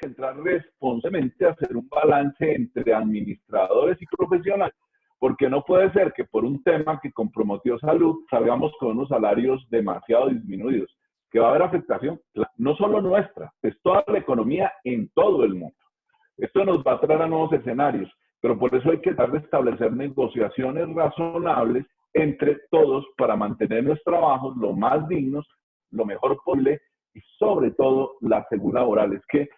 que entrar responsablemente a hacer un balance entre administradores y profesionales, porque no puede ser que por un tema que comprometió salud salgamos con unos salarios demasiado disminuidos, que va a haber afectación, no solo nuestra, es toda la economía en todo el mundo. Esto nos va a traer a nuevos escenarios, pero por eso hay que tratar de establecer negociaciones razonables entre todos para mantener los trabajos lo más dignos, lo mejor posible y sobre todo la seguridad laboral. Es que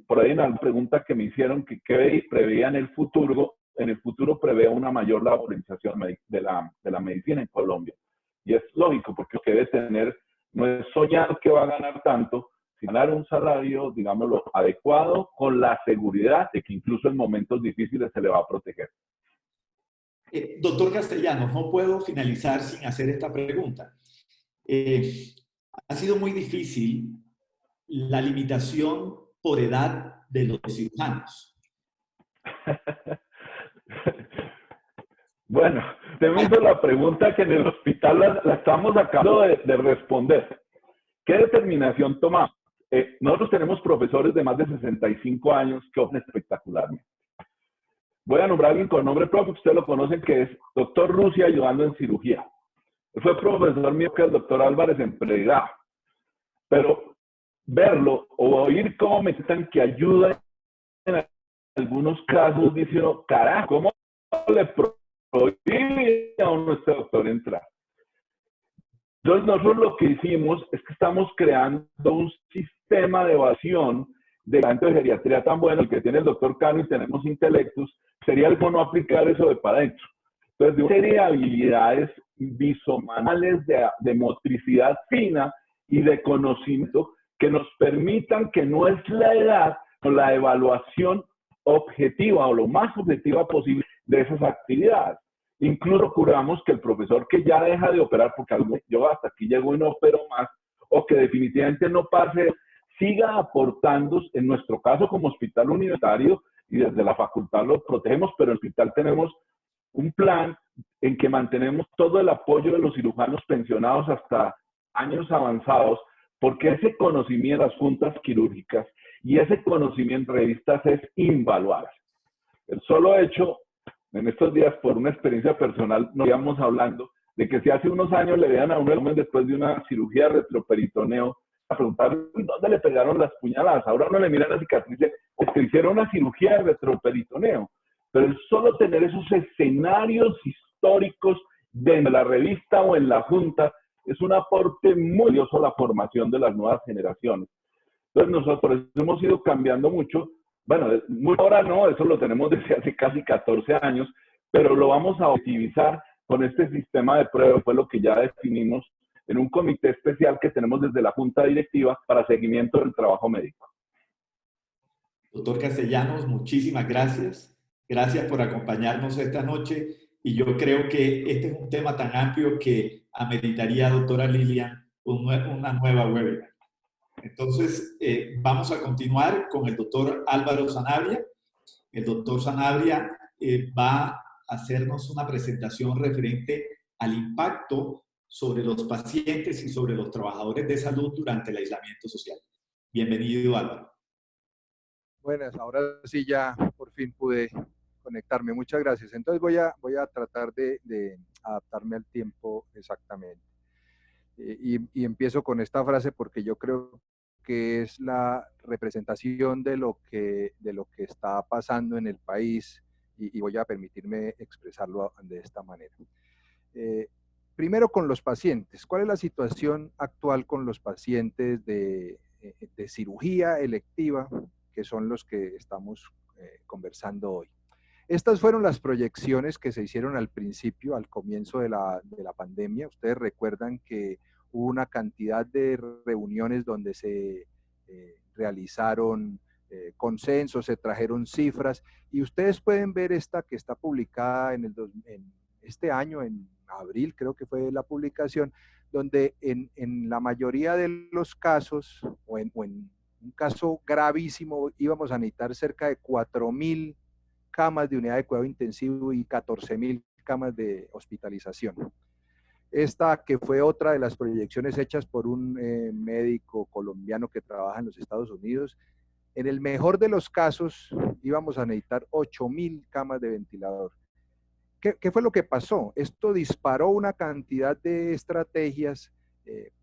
por ahí en la pregunta que me hicieron que qué preveía en el futuro prevé una mayor laborización de la medicina en Colombia. Y es lógico, porque lo que debe tener no es soñar que va a ganar tanto, sino ganar un salario, digámoslo, adecuado, con la seguridad de que incluso en momentos difíciles se le va a proteger. Doctor Castellanos, no puedo finalizar sin hacer esta pregunta. Ha sido muy difícil la limitación por edad de los cirujanos. Bueno, te me hizo la pregunta que en el hospital la estamos acabando de responder. ¿Qué determinación tomamos? Nosotros tenemos profesores de más de 65 años que ofrecen espectacularmente. Voy a nombrar a alguien con nombre propio, ustedes lo conocen, que es doctor Rusia, ayudando en cirugía. Fue profesor mío, que es el doctor Álvarez, en pregrado. Pero verlo o oír cómo me dicen que ayuda en algunos casos, dice uno, carajo, ¿cómo le prohíbe a uno este doctor entrar? Entonces nosotros lo que hicimos es que estamos creando un sistema de evaluación de talento de geriatría tan bueno, el que tiene el doctor Cano, y tenemos intelectus, sería algo no aplicar eso de para adentro. Entonces, de una serie de habilidades visomanuales, de motricidad fina y de conocimiento que nos permitan que no es la edad, sino la evaluación objetiva o lo más objetiva posible de esas actividades. Incluso procuramos que el profesor que ya deja de operar, porque yo hasta aquí llego y no opero más, o que definitivamente no pase, siga aportando, en nuestro caso como hospital universitario, y desde la facultad lo protegemos, pero en el hospital tenemos un plan en que mantenemos todo el apoyo de los cirujanos pensionados hasta años avanzados, porque ese conocimiento de las juntas quirúrgicas y ese conocimiento de revistas es invaluable. El solo hecho, en estos días, por una experiencia personal, nos íbamos hablando de que si hace unos años le vean a un hombre después de una cirugía de retroperitoneo, a preguntar dónde le pegaron las puñaladas. Ahora uno le mira la cicatriz, es que hicieron una cirugía de retroperitoneo. Pero el solo tener esos escenarios históricos de la revista o en la junta es un aporte muy valioso a la formación de las nuevas generaciones. Entonces nosotros hemos ido cambiando mucho. Bueno, ahora no, eso lo tenemos desde hace casi 14 años, pero lo vamos a optimizar con este sistema de prueba, fue lo que ya definimos en un comité especial que tenemos desde la Junta Directiva para seguimiento del trabajo médico. Doctor Castellanos, muchísimas gracias. Gracias por acompañarnos esta noche, y yo creo que este es un tema tan amplio que ameritaría, doctora Lilian, una nueva webinar. Entonces, vamos a continuar con el doctor Álvaro Sanabria. El doctor Sanabria va a hacernos una presentación referente al impacto sobre los pacientes y sobre los trabajadores de salud durante el aislamiento social. Bienvenido, Álvaro. Buenas, ahora sí ya por fin pude conectarme. Muchas gracias. Entonces voy a tratar de adaptarme al tiempo exactamente. Y empiezo con esta frase porque yo creo que es la representación de lo que está pasando en el país, y voy a permitirme expresarlo de esta manera. Primero, con los pacientes. ¿Cuál es la situación actual con los pacientes de cirugía electiva, que son los que estamos conversando hoy? Estas fueron las proyecciones que se hicieron al principio, al comienzo de la pandemia. Ustedes recuerdan que hubo una cantidad de reuniones donde se realizaron consensos, se trajeron cifras, y ustedes pueden ver esta que está publicada en este año, en abril creo que fue la publicación, donde en la mayoría de los casos, o en un caso gravísimo, íbamos a necesitar cerca de 4.000 camas de unidad de cuidado intensivo y 14.000 camas de hospitalización. Esta que fue otra de las proyecciones hechas por un médico colombiano que trabaja en los Estados Unidos. En el mejor de los casos íbamos a necesitar 8.000 camas de ventilador. ¿Qué fue lo que pasó? Esto disparó una cantidad de estrategias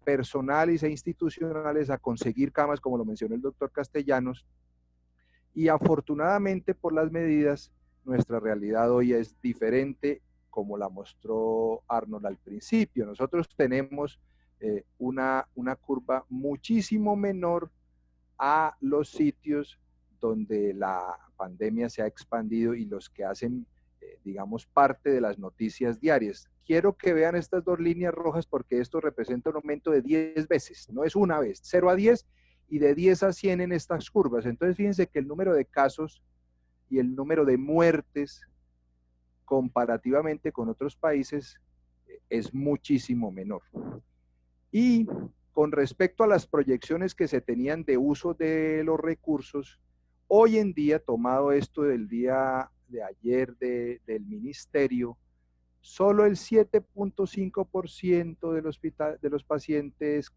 personales e institucionales a conseguir camas, como lo mencionó el doctor Castellanos, y afortunadamente por las medidas, nuestra realidad hoy es diferente, como la mostró Arnold al principio. Nosotros tenemos una curva muchísimo menor a los sitios donde la pandemia se ha expandido y los que hacen, digamos, parte de las noticias diarias. Quiero que vean estas dos líneas rojas porque esto representa un aumento de 10 veces, no es una vez, 0 a 10 y de 10 a 100 en estas curvas. Entonces fíjense que el número de casos y el número de muertes comparativamente con otros países es muchísimo menor. Y con respecto a las proyecciones que se tenían de uso de los recursos, hoy en día, tomado esto del día de ayer del ministerio, solo el 7.5% de los pacientes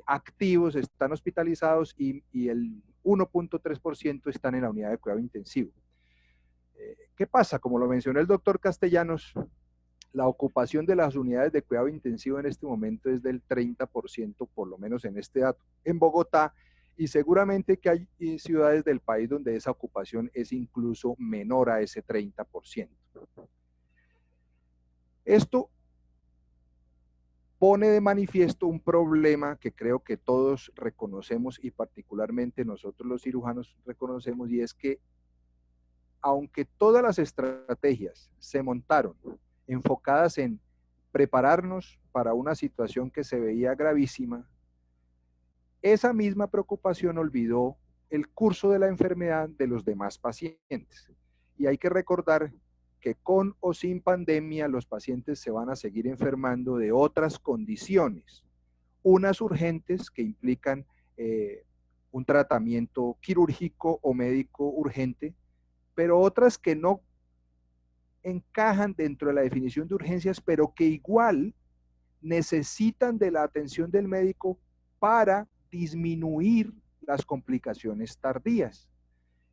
activos están hospitalizados y el 1.3% están en la unidad de cuidado intensivo. ¿Qué pasa? Como lo mencionó el doctor Castellanos, la ocupación de las unidades de cuidado intensivo en este momento es del 30%, por lo menos en este dato, en Bogotá, y seguramente que hay ciudades del país donde esa ocupación es incluso menor a ese 30%. Esto pone de manifiesto un problema que creo que todos reconocemos y particularmente nosotros los cirujanos reconocemos, y es que aunque todas las estrategias se montaron enfocadas en prepararnos para una situación que se veía gravísima, esa misma preocupación olvidó el curso de la enfermedad de los demás pacientes. Y hay que recordar que con o sin pandemia los pacientes se van a seguir enfermando de otras condiciones, unas urgentes que implican un tratamiento quirúrgico o médico urgente, pero otras que no encajan dentro de la definición de urgencias, pero que igual necesitan de la atención del médico para disminuir las complicaciones tardías.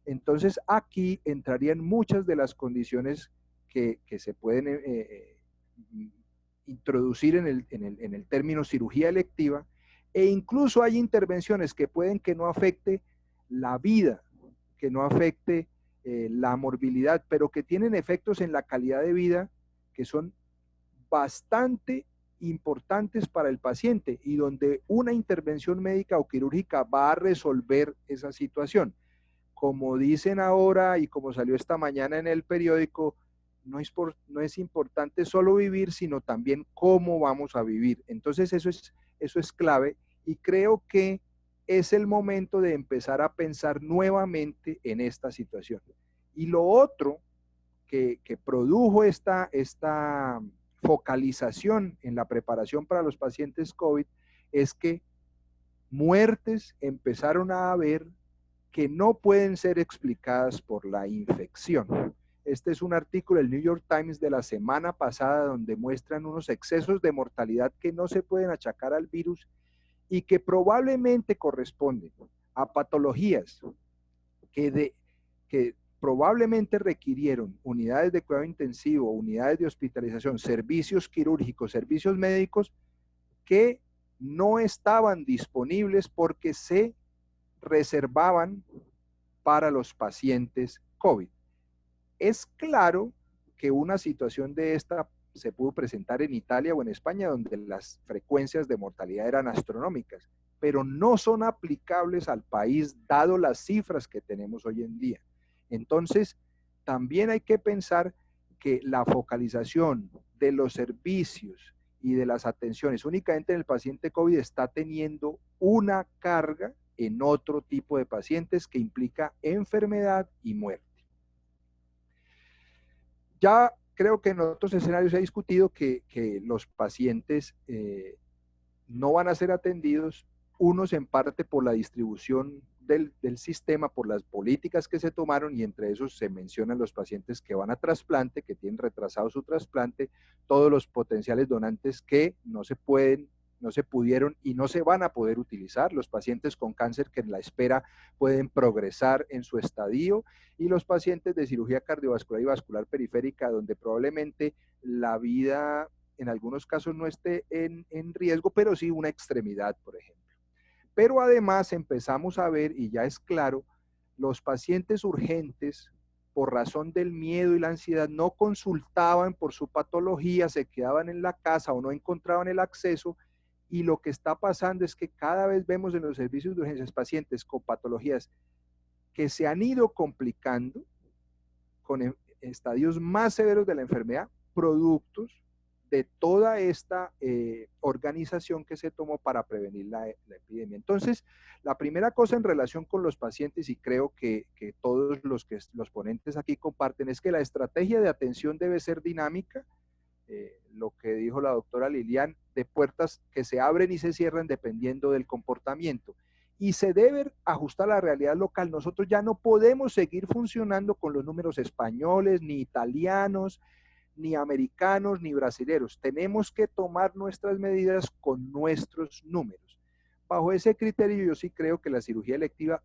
Entonces aquí entrarían muchas de las condiciones que se pueden introducir en el término cirugía electiva, e incluso hay intervenciones que pueden que no afecte la vida, que no afecte la morbilidad, pero que tienen efectos en la calidad de vida que son bastante importantes para el paciente y donde una intervención médica o quirúrgica va a resolver esa situación. Como dicen ahora y como salió esta mañana en el periódico, no es importante solo vivir, sino también cómo vamos a vivir. Entonces eso es clave y creo que es el momento de empezar a pensar nuevamente en esta situación. Y lo otro que produjo esta focalización en la preparación para los pacientes COVID es que muertes empezaron a haber que no pueden ser explicadas por la infección. Este es un artículo del New York Times de la semana pasada donde muestran unos excesos de mortalidad que no se pueden achacar al virus y que probablemente corresponden a patologías que probablemente requirieron unidades de cuidado intensivo, unidades de hospitalización, servicios quirúrgicos, servicios médicos que no estaban disponibles porque se reservaban para los pacientes COVID. Es claro que una situación de esta se pudo presentar en Italia o en España, donde las frecuencias de mortalidad eran astronómicas, pero no son aplicables al país, dado las cifras que tenemos hoy en día. Entonces, también hay que pensar que la focalización de los servicios y de las atenciones únicamente en el paciente COVID está teniendo una carga en otro tipo de pacientes que implica enfermedad y muerte. Ya creo que en otros escenarios se ha discutido que los pacientes no van a ser atendidos, unos en parte por la distribución del sistema por las políticas que se tomaron, y entre esos se mencionan los pacientes que van a trasplante, que tienen retrasado su trasplante, todos los potenciales donantes que no se pueden, no se pudieron y no se van a poder utilizar, los pacientes con cáncer que en la espera pueden progresar en su estadio, y los pacientes de cirugía cardiovascular y vascular periférica, donde probablemente la vida en algunos casos no esté en riesgo, pero sí una extremidad, por ejemplo. Pero además empezamos a ver, y ya es claro, los pacientes urgentes, por razón del miedo y la ansiedad, no consultaban por su patología, se quedaban en la casa o no encontraban el acceso, y lo que está pasando es que cada vez vemos en los servicios de urgencias pacientes con patologías que se han ido complicando con estadios más severos de la enfermedad, productos de toda esta organización que se tomó para prevenir la epidemia. Entonces, la primera cosa en relación con los pacientes, y creo que todos los ponentes aquí comparten, es que la estrategia de atención debe ser dinámica, lo que dijo la doctora Lilian, de puertas que se abren y se cierran dependiendo del comportamiento. Y se debe ajustar a la realidad local. Nosotros ya no podemos seguir funcionando con los números españoles, ni italianos, ni americanos, ni brasileños. Tenemos que tomar nuestras medidas con nuestros números. Bajo ese criterio, yo sí creo que la cirugía electiva,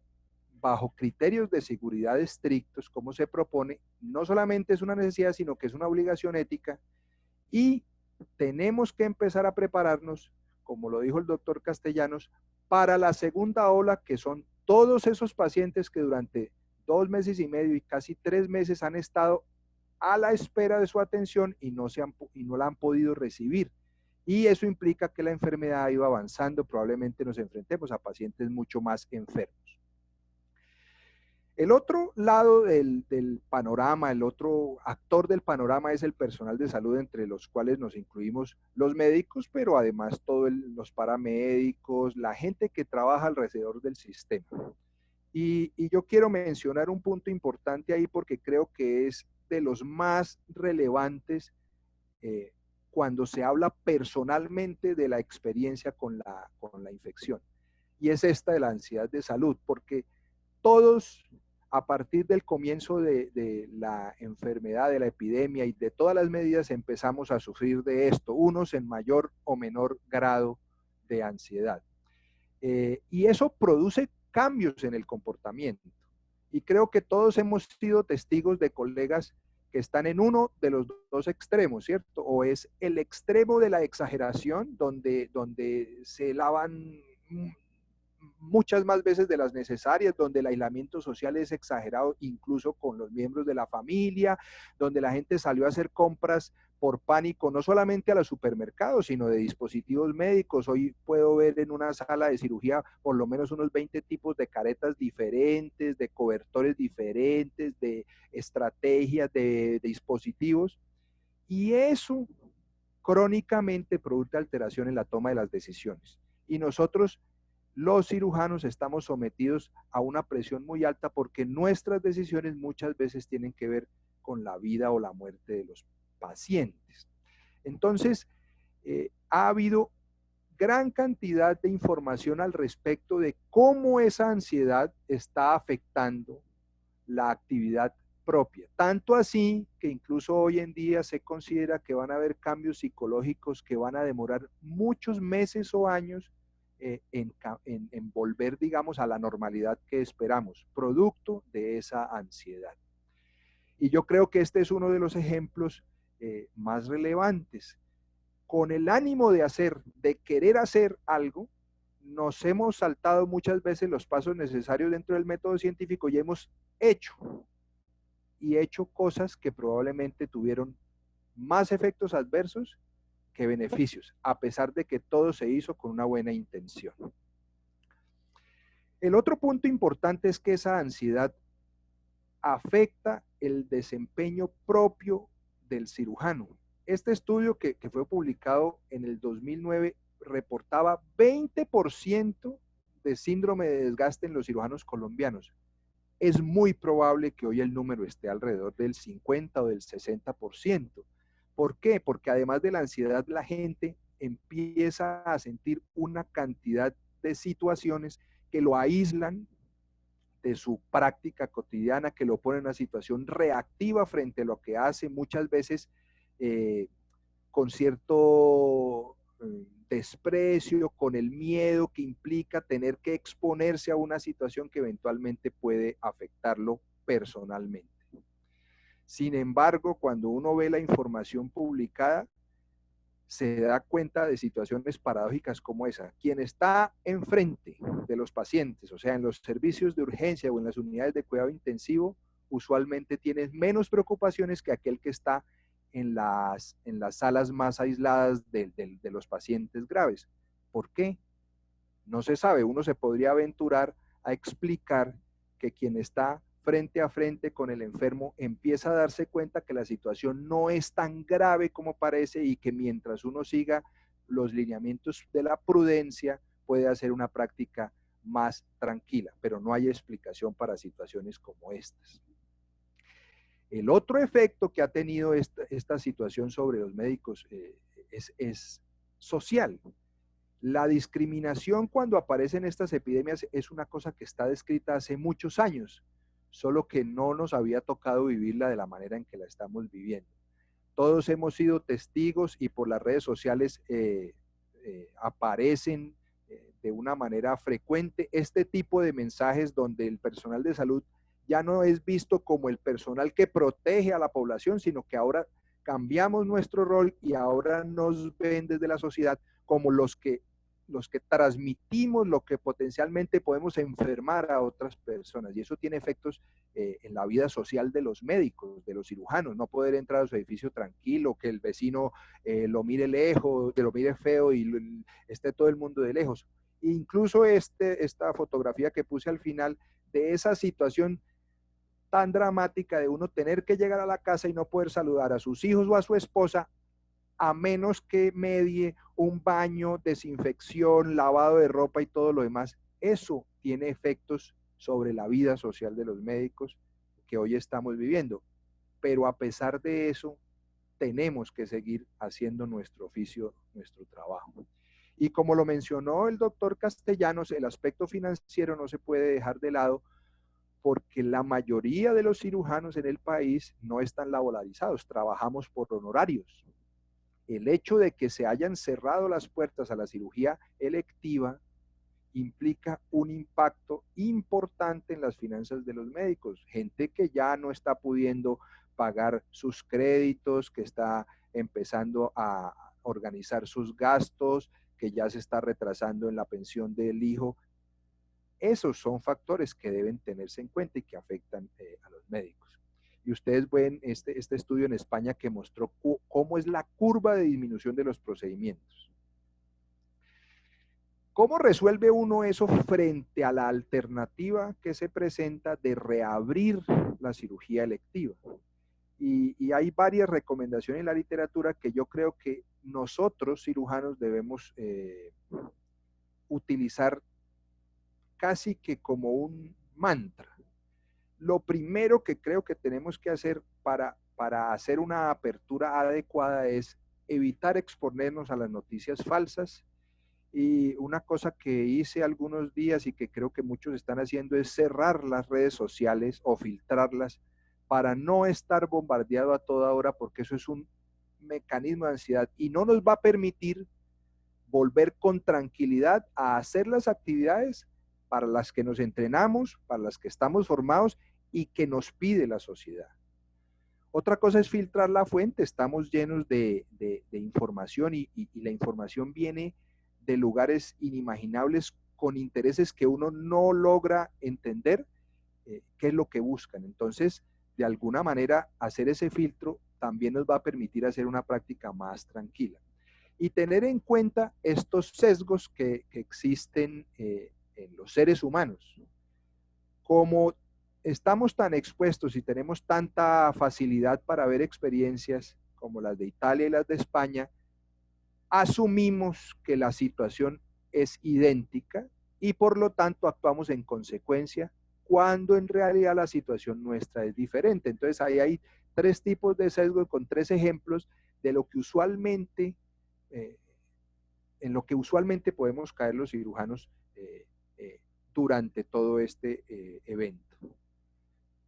bajo criterios de seguridad estrictos, como se propone, no solamente es una necesidad, sino que es una obligación ética, y tenemos que empezar a prepararnos, como lo dijo el doctor Castellanos, para la segunda ola, que son todos esos pacientes que durante 2 meses y medio y casi 3 meses han estado a la espera de su atención y no la han podido recibir. Y eso implica que la enfermedad ha ido avanzando, probablemente nos enfrentemos a pacientes mucho más enfermos. El otro lado del panorama, el otro actor del panorama es el personal de salud, entre los cuales nos incluimos los médicos, pero además todos los paramédicos, la gente que trabaja alrededor del sistema. Y yo quiero mencionar un punto importante ahí porque creo que es de los más relevantes cuando se habla personalmente de la experiencia con la infección. Y es esta de la ansiedad de salud, porque todos, a partir del comienzo de la enfermedad, de la epidemia y de todas las medidas, empezamos a sufrir de esto, unos en mayor o menor grado de ansiedad. Y eso produce cambios en el comportamiento. Y creo que todos hemos sido testigos de colegas que están en uno de los dos extremos, ¿cierto? O es el extremo de la exageración, donde se lavan muchas más veces de las necesarias, donde el aislamiento social es exagerado incluso con los miembros de la familia, donde la gente salió a hacer compras por pánico, no solamente a los supermercados, sino de dispositivos médicos. Hoy puedo ver en una sala de cirugía por lo menos unos 20 tipos de caretas diferentes, de cobertores diferentes, de estrategias, de dispositivos, y eso crónicamente produce alteración en la toma de las decisiones. Y nosotros, los cirujanos, estamos sometidos a una presión muy alta porque nuestras decisiones muchas veces tienen que ver con la vida o la muerte de los pacientes. Entonces, ha habido gran cantidad de información al respecto de cómo esa ansiedad está afectando la actividad propia. Tanto así que incluso hoy en día se considera que van a haber cambios psicológicos que van a demorar muchos meses o años en volver, digamos, a la normalidad que esperamos, producto de esa ansiedad. Y yo creo que este es uno de los ejemplos más relevantes. Con el ánimo de querer hacer algo, nos hemos saltado muchas veces los pasos necesarios dentro del método científico y hemos hecho cosas que probablemente tuvieron más efectos adversos que beneficios, a pesar de que todo se hizo con una buena intención. El otro punto importante es que esa ansiedad afecta el desempeño propio del cirujano. Este estudio que fue publicado en el 2009 reportaba 20% de síndrome de desgaste en los cirujanos colombianos. Es muy probable que hoy el número esté alrededor del 50 o del 60%. ¿Por qué? Porque además de la ansiedad, la gente empieza a sentir una cantidad de situaciones que lo aíslan, de su práctica cotidiana, que lo pone en una situación reactiva frente a lo que hace, muchas veces con cierto desprecio, con el miedo que implica tener que exponerse a una situación que eventualmente puede afectarlo personalmente. Sin embargo, cuando uno ve la información publicada, se da cuenta de situaciones paradójicas como esa. Quien está enfrente de los pacientes, o sea, en los servicios de urgencia o en las unidades de cuidado intensivo, usualmente tiene menos preocupaciones que aquel que está en las salas más aisladas de los pacientes graves. ¿Por qué? No se sabe. Uno se podría aventurar a explicar que quien está frente a frente con el enfermo empieza a darse cuenta que la situación no es tan grave como parece y que mientras uno siga los lineamientos de la prudencia puede hacer una práctica más tranquila, pero no hay explicación para situaciones como estas. El otro efecto que ha tenido esta situación sobre los médicos es social. La discriminación cuando aparecen estas epidemias es una cosa que está descrita hace muchos años, solo que no nos había tocado vivirla de la manera en que la estamos viviendo. Todos hemos sido testigos y por las redes sociales aparecen de una manera frecuente este tipo de mensajes donde el personal de salud ya no es visto como el personal que protege a la población, sino que ahora cambiamos nuestro rol y ahora nos ven desde la sociedad como los que transmitimos lo que potencialmente podemos enfermar a otras personas. Y eso tiene efectos en la vida social de los médicos, de los cirujanos, no poder entrar a su edificio tranquilo, que el vecino lo mire lejos, que lo mire feo y esté todo el mundo de lejos. Incluso esta fotografía que puse al final de esa situación tan dramática de uno tener que llegar a la casa y no poder saludar a sus hijos o a su esposa, a menos que medie un baño, desinfección, lavado de ropa y todo lo demás. Eso tiene efectos sobre la vida social de los médicos que hoy estamos viviendo. Pero a pesar de eso, tenemos que seguir haciendo nuestro oficio, nuestro trabajo. Y como lo mencionó el doctor Castellanos, el aspecto financiero no se puede dejar de lado, porque la mayoría de los cirujanos en el país no están laboralizados, trabajamos por honorarios. El hecho de que se hayan cerrado las puertas a la cirugía electiva implica un impacto importante en las finanzas de los médicos. Gente que ya no está pudiendo pagar sus créditos, que está empezando a organizar sus gastos, que ya se está retrasando en la pensión del hijo. Esos son factores que deben tenerse en cuenta y que afectan a los médicos. Y ustedes ven este estudio en España que mostró cómo es la curva de disminución de los procedimientos. ¿Cómo resuelve uno eso frente a la alternativa que se presenta de reabrir la cirugía electiva? Y hay varias recomendaciones en la literatura que yo creo que nosotros cirujanos debemos utilizar casi que como un mantra. Lo primero que creo que tenemos que hacer para hacer una apertura adecuada es evitar exponernos a las noticias falsas. Y una cosa que hice algunos días y que creo que muchos están haciendo es cerrar las redes sociales o filtrarlas para no estar bombardeado a toda hora, porque eso es un mecanismo de ansiedad y no nos va a permitir volver con tranquilidad a hacer las actividades para las que nos entrenamos, para las que estamos formados y que nos pide la sociedad. Otra cosa es filtrar la fuente. Estamos llenos de información y la información viene de lugares inimaginables con intereses que uno no logra entender qué es lo que buscan. Entonces, de alguna manera, hacer ese filtro también nos va a permitir hacer una práctica más tranquila. Y tener en cuenta estos sesgos que existen en los seres humanos. Como estamos tan expuestos y tenemos tanta facilidad para ver experiencias como las de Italia y las de España, asumimos que la situación es idéntica y por lo tanto actuamos en consecuencia cuando en realidad la situación nuestra es diferente. Entonces ahí hay tres tipos de sesgo con tres ejemplos de lo que usualmente en lo que usualmente podemos caer los cirujanos durante todo este evento.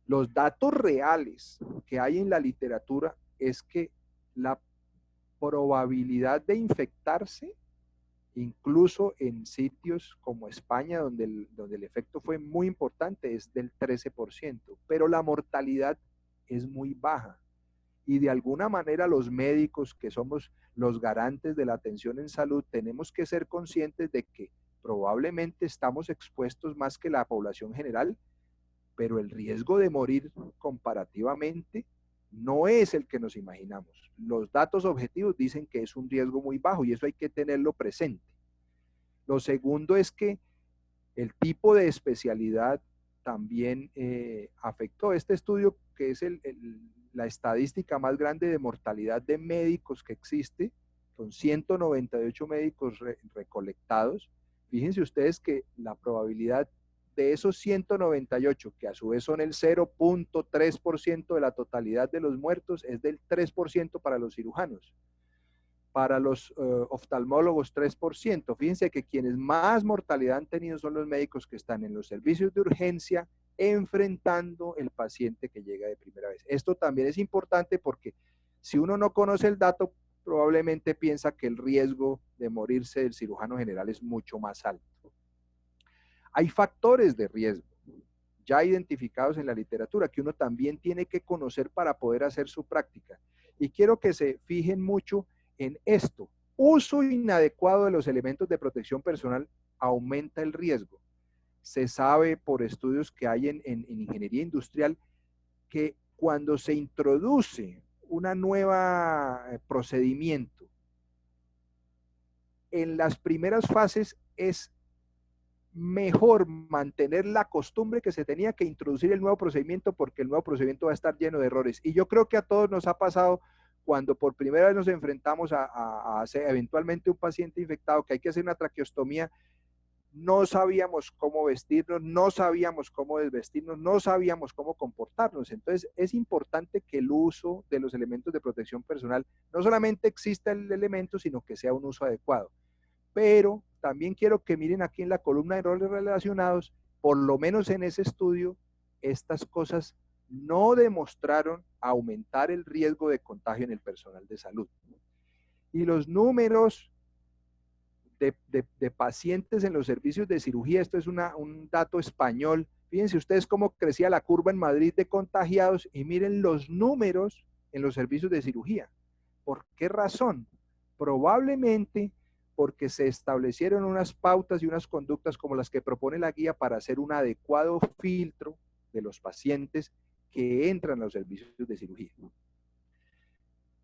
Los datos reales que hay en la literatura es que la probabilidad de infectarse, incluso en sitios como España, donde el efecto fue muy importante, es del 13%, pero la mortalidad es muy baja. Y de alguna manera los médicos, que somos los garantes de la atención en salud, tenemos que ser conscientes de que probablemente estamos expuestos más que la población general, pero el riesgo de morir comparativamente no es el que nos imaginamos. Los datos objetivos dicen que es un riesgo muy bajo y eso hay que tenerlo presente. Lo segundo es que el tipo de especialidad también afectó. Este estudio, que es la estadística más grande de mortalidad de médicos que existe, con 198 médicos recolectados. Fíjense ustedes que la probabilidad de esos 198, que a su vez son el 0.3% de la totalidad de los muertos, es del 3% para los cirujanos. Para los oftalmólogos, 3%. Fíjense que quienes más mortalidad han tenido son los médicos que están en los servicios de urgencia enfrentando el paciente que llega de primera vez. Esto también es importante porque si uno no conoce el dato, probablemente piensa que el riesgo de morirse del cirujano general es mucho más alto. Hay factores de riesgo ya identificados en la literatura que uno también tiene que conocer para poder hacer su práctica. Y quiero que se fijen mucho en esto. Uso inadecuado de los elementos de protección personal aumenta el riesgo. Se sabe por estudios que hay en ingeniería industrial que cuando se introduce una nueva procedimiento, en las primeras fases es mejor mantener la costumbre que se tenía que introducir el nuevo procedimiento, porque el nuevo procedimiento va a estar lleno de errores. Y yo creo que a todos nos ha pasado cuando por primera vez nos enfrentamos a hacer eventualmente un paciente infectado, que hay que hacer una traqueostomía. No sabíamos cómo vestirnos, no sabíamos cómo desvestirnos, no sabíamos cómo comportarnos. Entonces es importante que el uso de los elementos de protección personal no solamente exista el elemento, sino que sea un uso adecuado. Pero también quiero que miren aquí en la columna de roles relacionados, por lo menos en ese estudio, estas cosas no demostraron aumentar el riesgo de contagio en el personal de salud. Y los números de pacientes en los servicios de cirugía, esto es un dato español. Fíjense ustedes cómo crecía la curva en Madrid de contagiados y miren los números en los servicios de cirugía. ¿Por qué razón? Probablemente porque se establecieron unas pautas y unas conductas como las que propone la guía para hacer un adecuado filtro de los pacientes que entran a los servicios de cirugía.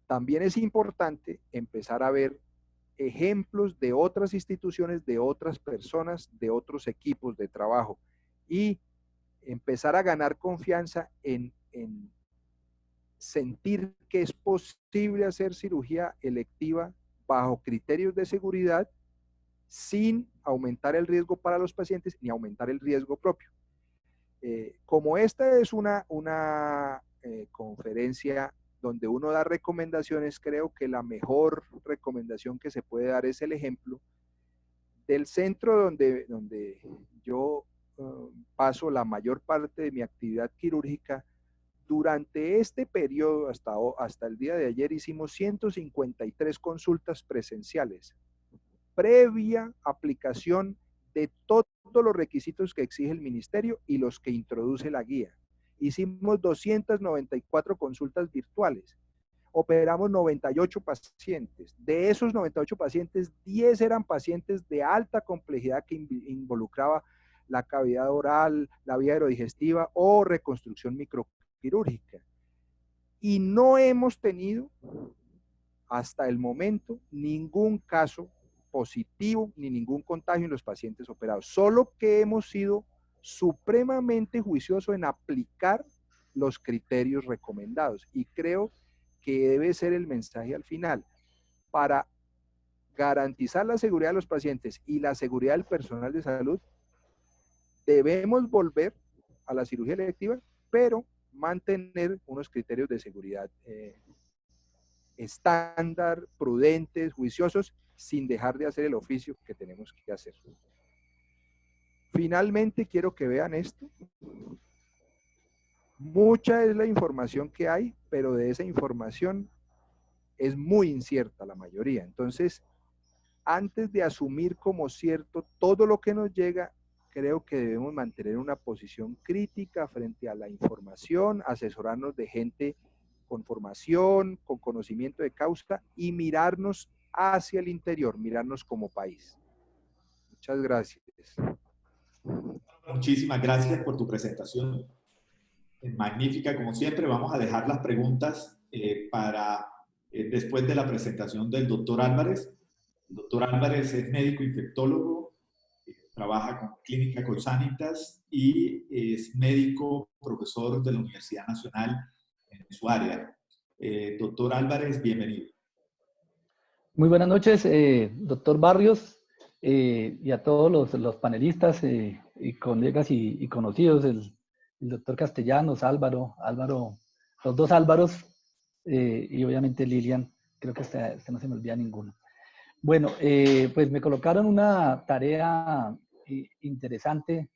También es importante empezar a ver ejemplos de otras instituciones, de otras personas, de otros equipos de trabajo y empezar a ganar confianza en sentir que es posible hacer cirugía electiva bajo criterios de seguridad sin aumentar el riesgo para los pacientes ni aumentar el riesgo propio. Como esta es una conferencia donde uno da recomendaciones, creo que la mejor recomendación que se puede dar es el ejemplo del centro donde yo paso la mayor parte de mi actividad quirúrgica. Durante este periodo, hasta el día de ayer, hicimos 153 consultas presenciales, previa aplicación de todos los requisitos que exige el ministerio y los que introduce la guía. Hicimos 294 consultas virtuales. Operamos 98 pacientes. De esos 98 pacientes, 10 eran pacientes de alta complejidad que involucraba la cavidad oral, la vía aerodigestiva o reconstrucción microquirúrgica. Y no hemos tenido hasta el momento ningún caso positivo ni ningún contagio en los pacientes operados. Solo que hemos sido supremamente juiciosos en aplicar los criterios recomendados. Y creo que debe ser el mensaje al final. Para garantizar la seguridad de los pacientes y la seguridad del personal de salud, debemos volver a la cirugía electiva, pero mantener unos criterios de seguridad estándar, prudentes, juiciosos, sin dejar de hacer el oficio que tenemos que hacer. Finalmente, quiero que vean esto. Mucha es la información que hay, pero de esa información es muy incierta la mayoría. Entonces, antes de asumir como cierto todo lo que nos llega, creo que debemos mantener una posición crítica frente a la información, asesorarnos de gente con formación, con conocimiento de causa y mirarnos hacia el interior, mirarnos como país. Muchas gracias. Muchísimas gracias por tu presentación. Magnífica, como siempre. Vamos a dejar las preguntas para después de la presentación del doctor Álvarez. El doctor Álvarez es médico infectólogo, trabaja con Clínica Colsanitas y es médico profesor de la Universidad Nacional en su área. Doctor Álvarez, bienvenido. Muy buenas noches, doctor Barrios, y a todos los panelistas y colegas y conocidos, el doctor Castellanos, Álvaro, los dos Álvaros, y obviamente Lilian, creo que este no se me olvida ninguno. Bueno, pues me colocaron una tarea interesante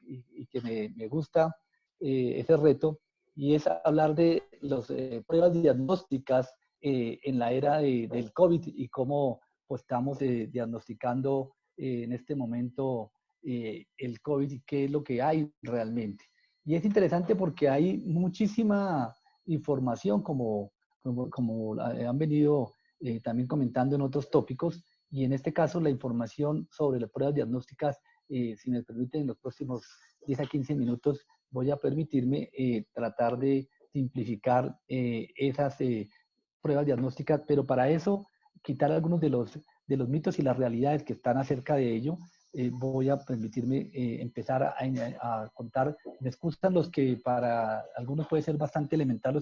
y que me gusta ese reto, y es hablar de las pruebas diagnósticas en la era del COVID y cómo pues, estamos diagnosticando en este momento el COVID y qué es lo que hay realmente. Y es interesante porque hay muchísima información como han venido también comentando en otros tópicos, y en este caso la información sobre las pruebas diagnósticas, si me permiten, en los próximos 10 a 15 minutos voy a permitirme tratar de simplificar esas pruebas diagnósticas, pero para eso quitar algunos de los mitos y las realidades que están acerca de ello. Voy a permitirme empezar a contar. Me excusan los que para algunos puede ser bastante elemental lo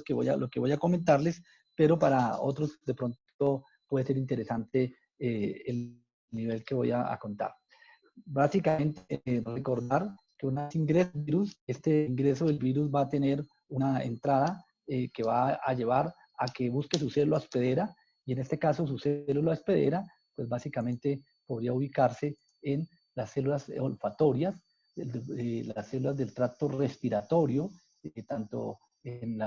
que voy a comentarles, pero para otros de pronto puede ser interesante el nivel que voy a contar. Básicamente, recordar que una vez ingresa el virus, este ingreso del virus va a tener una entrada que va a llevar a que busque su célula hospedera, y en este caso su célula hospedera, pues básicamente podría ubicarse en las células olfatorias, las células del tracto respiratorio, tanto en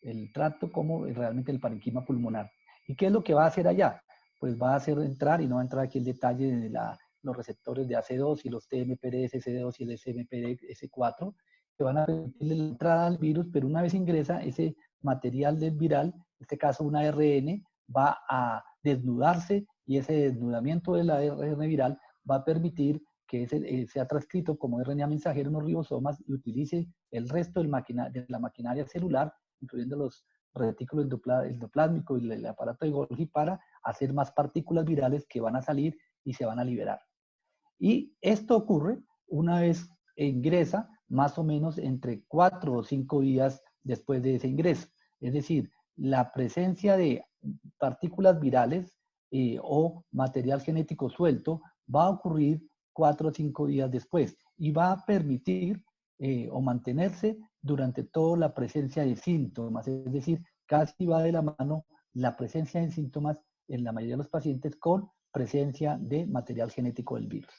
el tracto como realmente el parenquima pulmonar. ¿Y qué es lo que va a hacer allá? Pues va a hacer entrar, y no va a entrar aquí en detalle de los receptores de AC2 y los TMPRSS2 y el SMPRS4, que van a permitir la entrada al virus, pero una vez ingresa ese material del viral, en este caso un ARN, va a desnudarse, y ese desnudamiento del ARN viral va a permitir que sea transcrito como RNA mensajero en los ribosomas y utilice el resto de la maquinaria celular, incluyendo los retículos endoplásmicos y el aparato de Golgi, para hacer más partículas virales que van a salir y se van a liberar. Y esto ocurre una vez ingresa, más o menos entre 4 o 5 días después de ese ingreso. Es decir, la presencia de partículas virales o material genético suelto va a ocurrir 4 o 5 días después y va a permitir o mantenerse durante toda la presencia de síntomas. Es decir, casi va de la mano la presencia de síntomas en la mayoría de los pacientes con presencia de material genético del virus.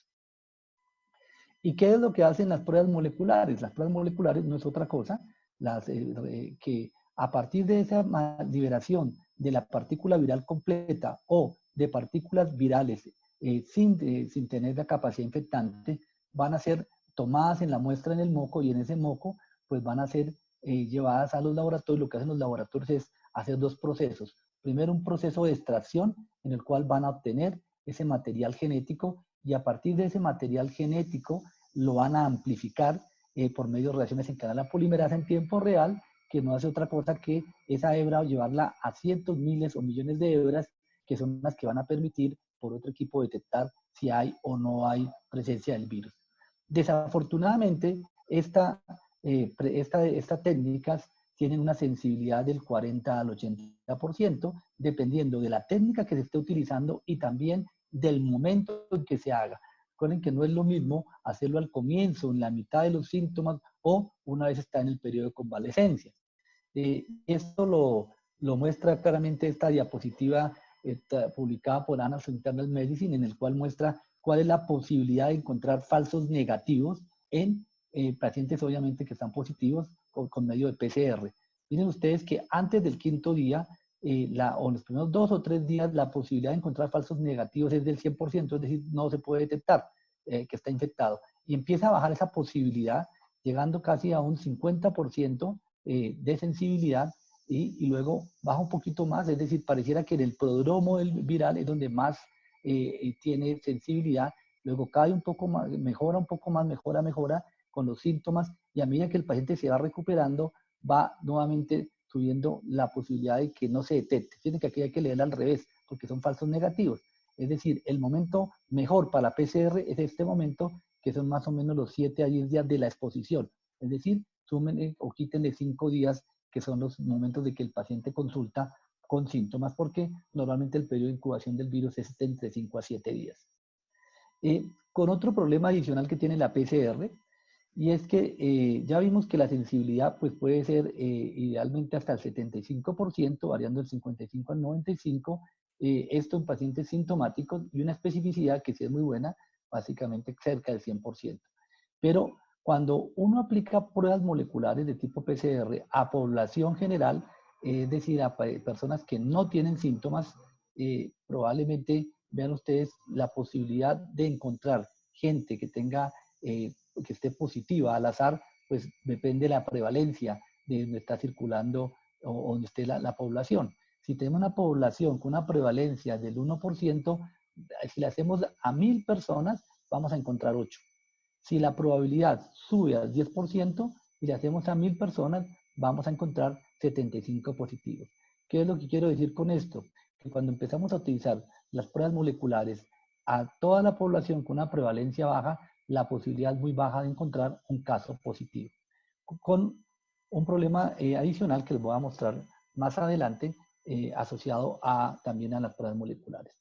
¿Y qué es lo que hacen las pruebas moleculares? Las pruebas moleculares no es otra cosa que a partir de esa liberación de la partícula viral completa o de partículas virales sin tener la capacidad infectante, van a ser tomadas en la muestra en el moco, y en ese moco pues van a ser llevadas a los laboratorios. Lo que hacen los laboratorios es hacer dos procesos. Primero, un proceso de extracción en el cual van a obtener ese material genético, y a partir de ese material genético lo van a amplificar por medio de reacciones en cadena polimerasa en tiempo real, que no hace otra cosa que esa hebra llevarla a cientos, miles o millones de hebras, que son las que van a permitir por otro equipo detectar si hay o no hay presencia del virus. Desafortunadamente, estas técnicas tienen una sensibilidad del 40 al 80%, dependiendo de la técnica que se esté utilizando y también del momento en que se haga. Recuerden que no es lo mismo hacerlo al comienzo, en la mitad de los síntomas, o una vez está en el periodo de convalecencia. Esto lo muestra claramente esta diapositiva publicada por Annals Internal Medicine, en el cual muestra cuál es la posibilidad de encontrar falsos negativos en pacientes obviamente que están positivos con medio de PCR. Miren ustedes que antes del quinto día, o en los primeros 2 o 3 días, la posibilidad de encontrar falsos negativos es del 100%, es decir, no se puede detectar que está infectado. Y empieza a bajar esa posibilidad, llegando casi a un 50% de sensibilidad, y luego baja un poquito más, es decir, pareciera que en el prodromo del viral es donde más tiene sensibilidad, luego cae un poco más, mejora un poco más, mejora con los síntomas, y a medida que el paciente se va recuperando, va nuevamente subiendo la posibilidad de que no se detecte. Fíjense que aquí hay que leer al revés, porque son falsos negativos. Es decir, el momento mejor para la PCR es este momento, que son más o menos los 7 a 10 días de la exposición. Es decir, súmenle o quítenle 5 días, que son los momentos de que el paciente consulta con síntomas, porque normalmente el periodo de incubación del virus es entre 5 a 7 días. Con otro problema adicional que tiene la PCR, y es que ya vimos que la sensibilidad pues, puede ser idealmente hasta el 75%, variando del 55 al 95%, esto en pacientes sintomáticos, y una especificidad que sí es muy buena, básicamente cerca del 100%. Pero cuando uno aplica pruebas moleculares de tipo PCR a población general, es decir, a personas que no tienen síntomas, probablemente vean ustedes la posibilidad de encontrar gente que tenga, que esté positiva al azar, pues depende de la prevalencia de donde está circulando o donde esté la población. Si tenemos una población con una prevalencia del 1%, si le hacemos a 1000 personas, vamos a encontrar 8. Si la probabilidad sube al 10% y le hacemos a 1000 personas, vamos a encontrar 75 positivos. ¿Qué es lo que quiero decir con esto? Que cuando empezamos a utilizar las pruebas moleculares a toda la población con una prevalencia baja, la posibilidad es muy baja de encontrar un caso positivo. Con un problema adicional que les voy a mostrar más adelante, asociado también a las pruebas moleculares.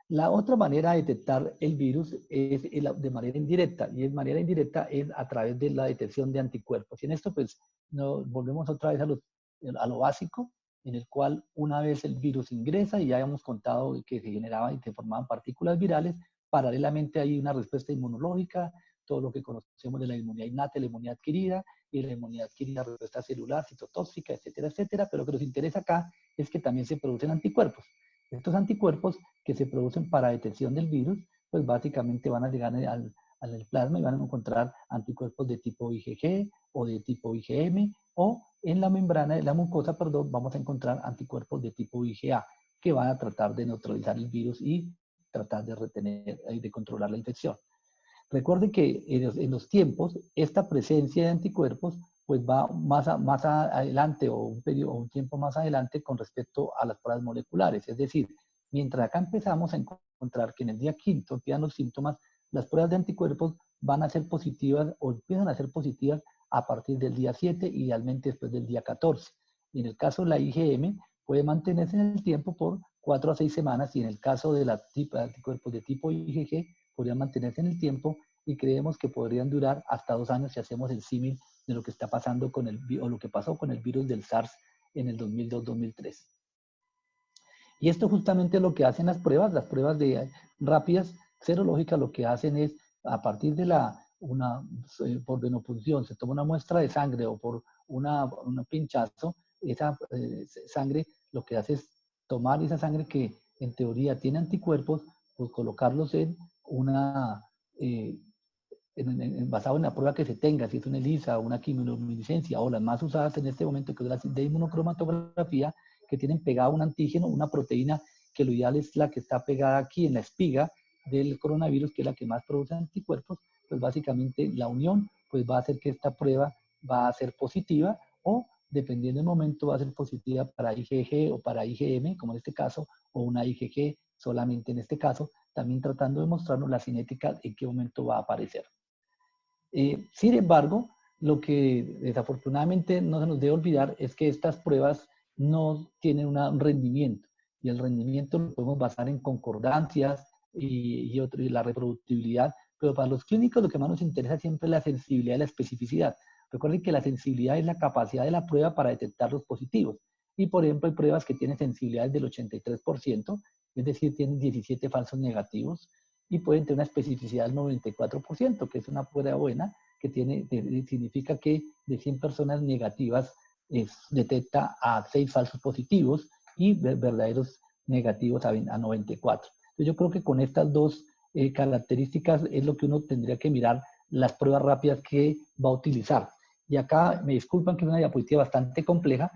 La otra manera de detectar el virus es de manera indirecta, y de manera indirecta es a través de la detección de anticuerpos. Y en esto pues nos volvemos otra vez a lo básico, en el cual una vez el virus ingresa, y ya hemos contado que se generaban y se formaban partículas virales, paralelamente hay una respuesta inmunológica, todo lo que conocemos de la inmunidad innata, la inmunidad adquirida, y la inmunidad adquirida, respuesta celular, citotóxica, etcétera, etcétera. Pero lo que nos interesa acá es que también se producen anticuerpos. Estos anticuerpos que se producen para detección del virus, pues básicamente van a llegar al plasma y van a encontrar anticuerpos de tipo IgG o de tipo IgM, o en la membrana de la mucosa, vamos a encontrar anticuerpos de tipo IgA, que van a tratar de neutralizar el virus y tratar de retener y de controlar la infección. Recuerden que en los tiempos, esta presencia de anticuerpos pues va más adelante, o un tiempo más adelante con respecto a las pruebas moleculares. Es decir, mientras acá empezamos a encontrar que en el día quinto empiezan los síntomas, las pruebas de anticuerpos van a ser positivas o empiezan a ser positivas a partir del día 7, idealmente después del día 14. Y en el caso de la IgM, puede mantenerse en el tiempo por 4 a 6 semanas, y en el caso de los anticuerpos de tipo IgG, podrían mantenerse en el tiempo, y creemos que podrían durar hasta 2 años si hacemos el símil de lo que está pasando o lo que pasó con el virus del SARS en el 2002-2003. Y esto justamente es lo que hacen las pruebas rápidas serológicas. Lo que hacen es, a partir de por venopunción, se toma una muestra de sangre o por un pinchazo, esa sangre lo que hace es tomar esa sangre que en teoría tiene anticuerpos, pues colocarlos en basado en la prueba que se tenga, si es una ELISA o una quimiluminiscencia, o las más usadas en este momento, que es la de inmunocromatografía, que tienen pegado un antígeno, una proteína, que lo ideal es la que está pegada aquí en la espiga del coronavirus, que es la que más produce anticuerpos. Pues básicamente la unión pues va a hacer que esta prueba va a ser positiva, o dependiendo del momento va a ser positiva para IgG o para IgM, como en este caso, o una IgG solamente en este caso, también tratando de mostrarnos la cinética en qué momento va a aparecer. Sin embargo, lo que desafortunadamente no se nos debe olvidar es que estas pruebas no tienen un rendimiento, y el rendimiento lo podemos basar en concordancias y la reproductibilidad, pero para los clínicos lo que más nos interesa siempre es la sensibilidad y la especificidad. Recuerden que la sensibilidad es la capacidad de la prueba para detectar los positivos, y por ejemplo hay pruebas que tienen sensibilidades del 83%, es decir, tienen 17 falsos negativos, y pueden tener una especificidad del 94%, que es una prueba buena, que significa que de 100 personas negativas detecta a 6 falsos positivos y verdaderos negativos a 94. Entonces yo creo que con estas dos características es lo que uno tendría que mirar las pruebas rápidas que va a utilizar. Y acá me disculpan que es una diapositiva bastante compleja,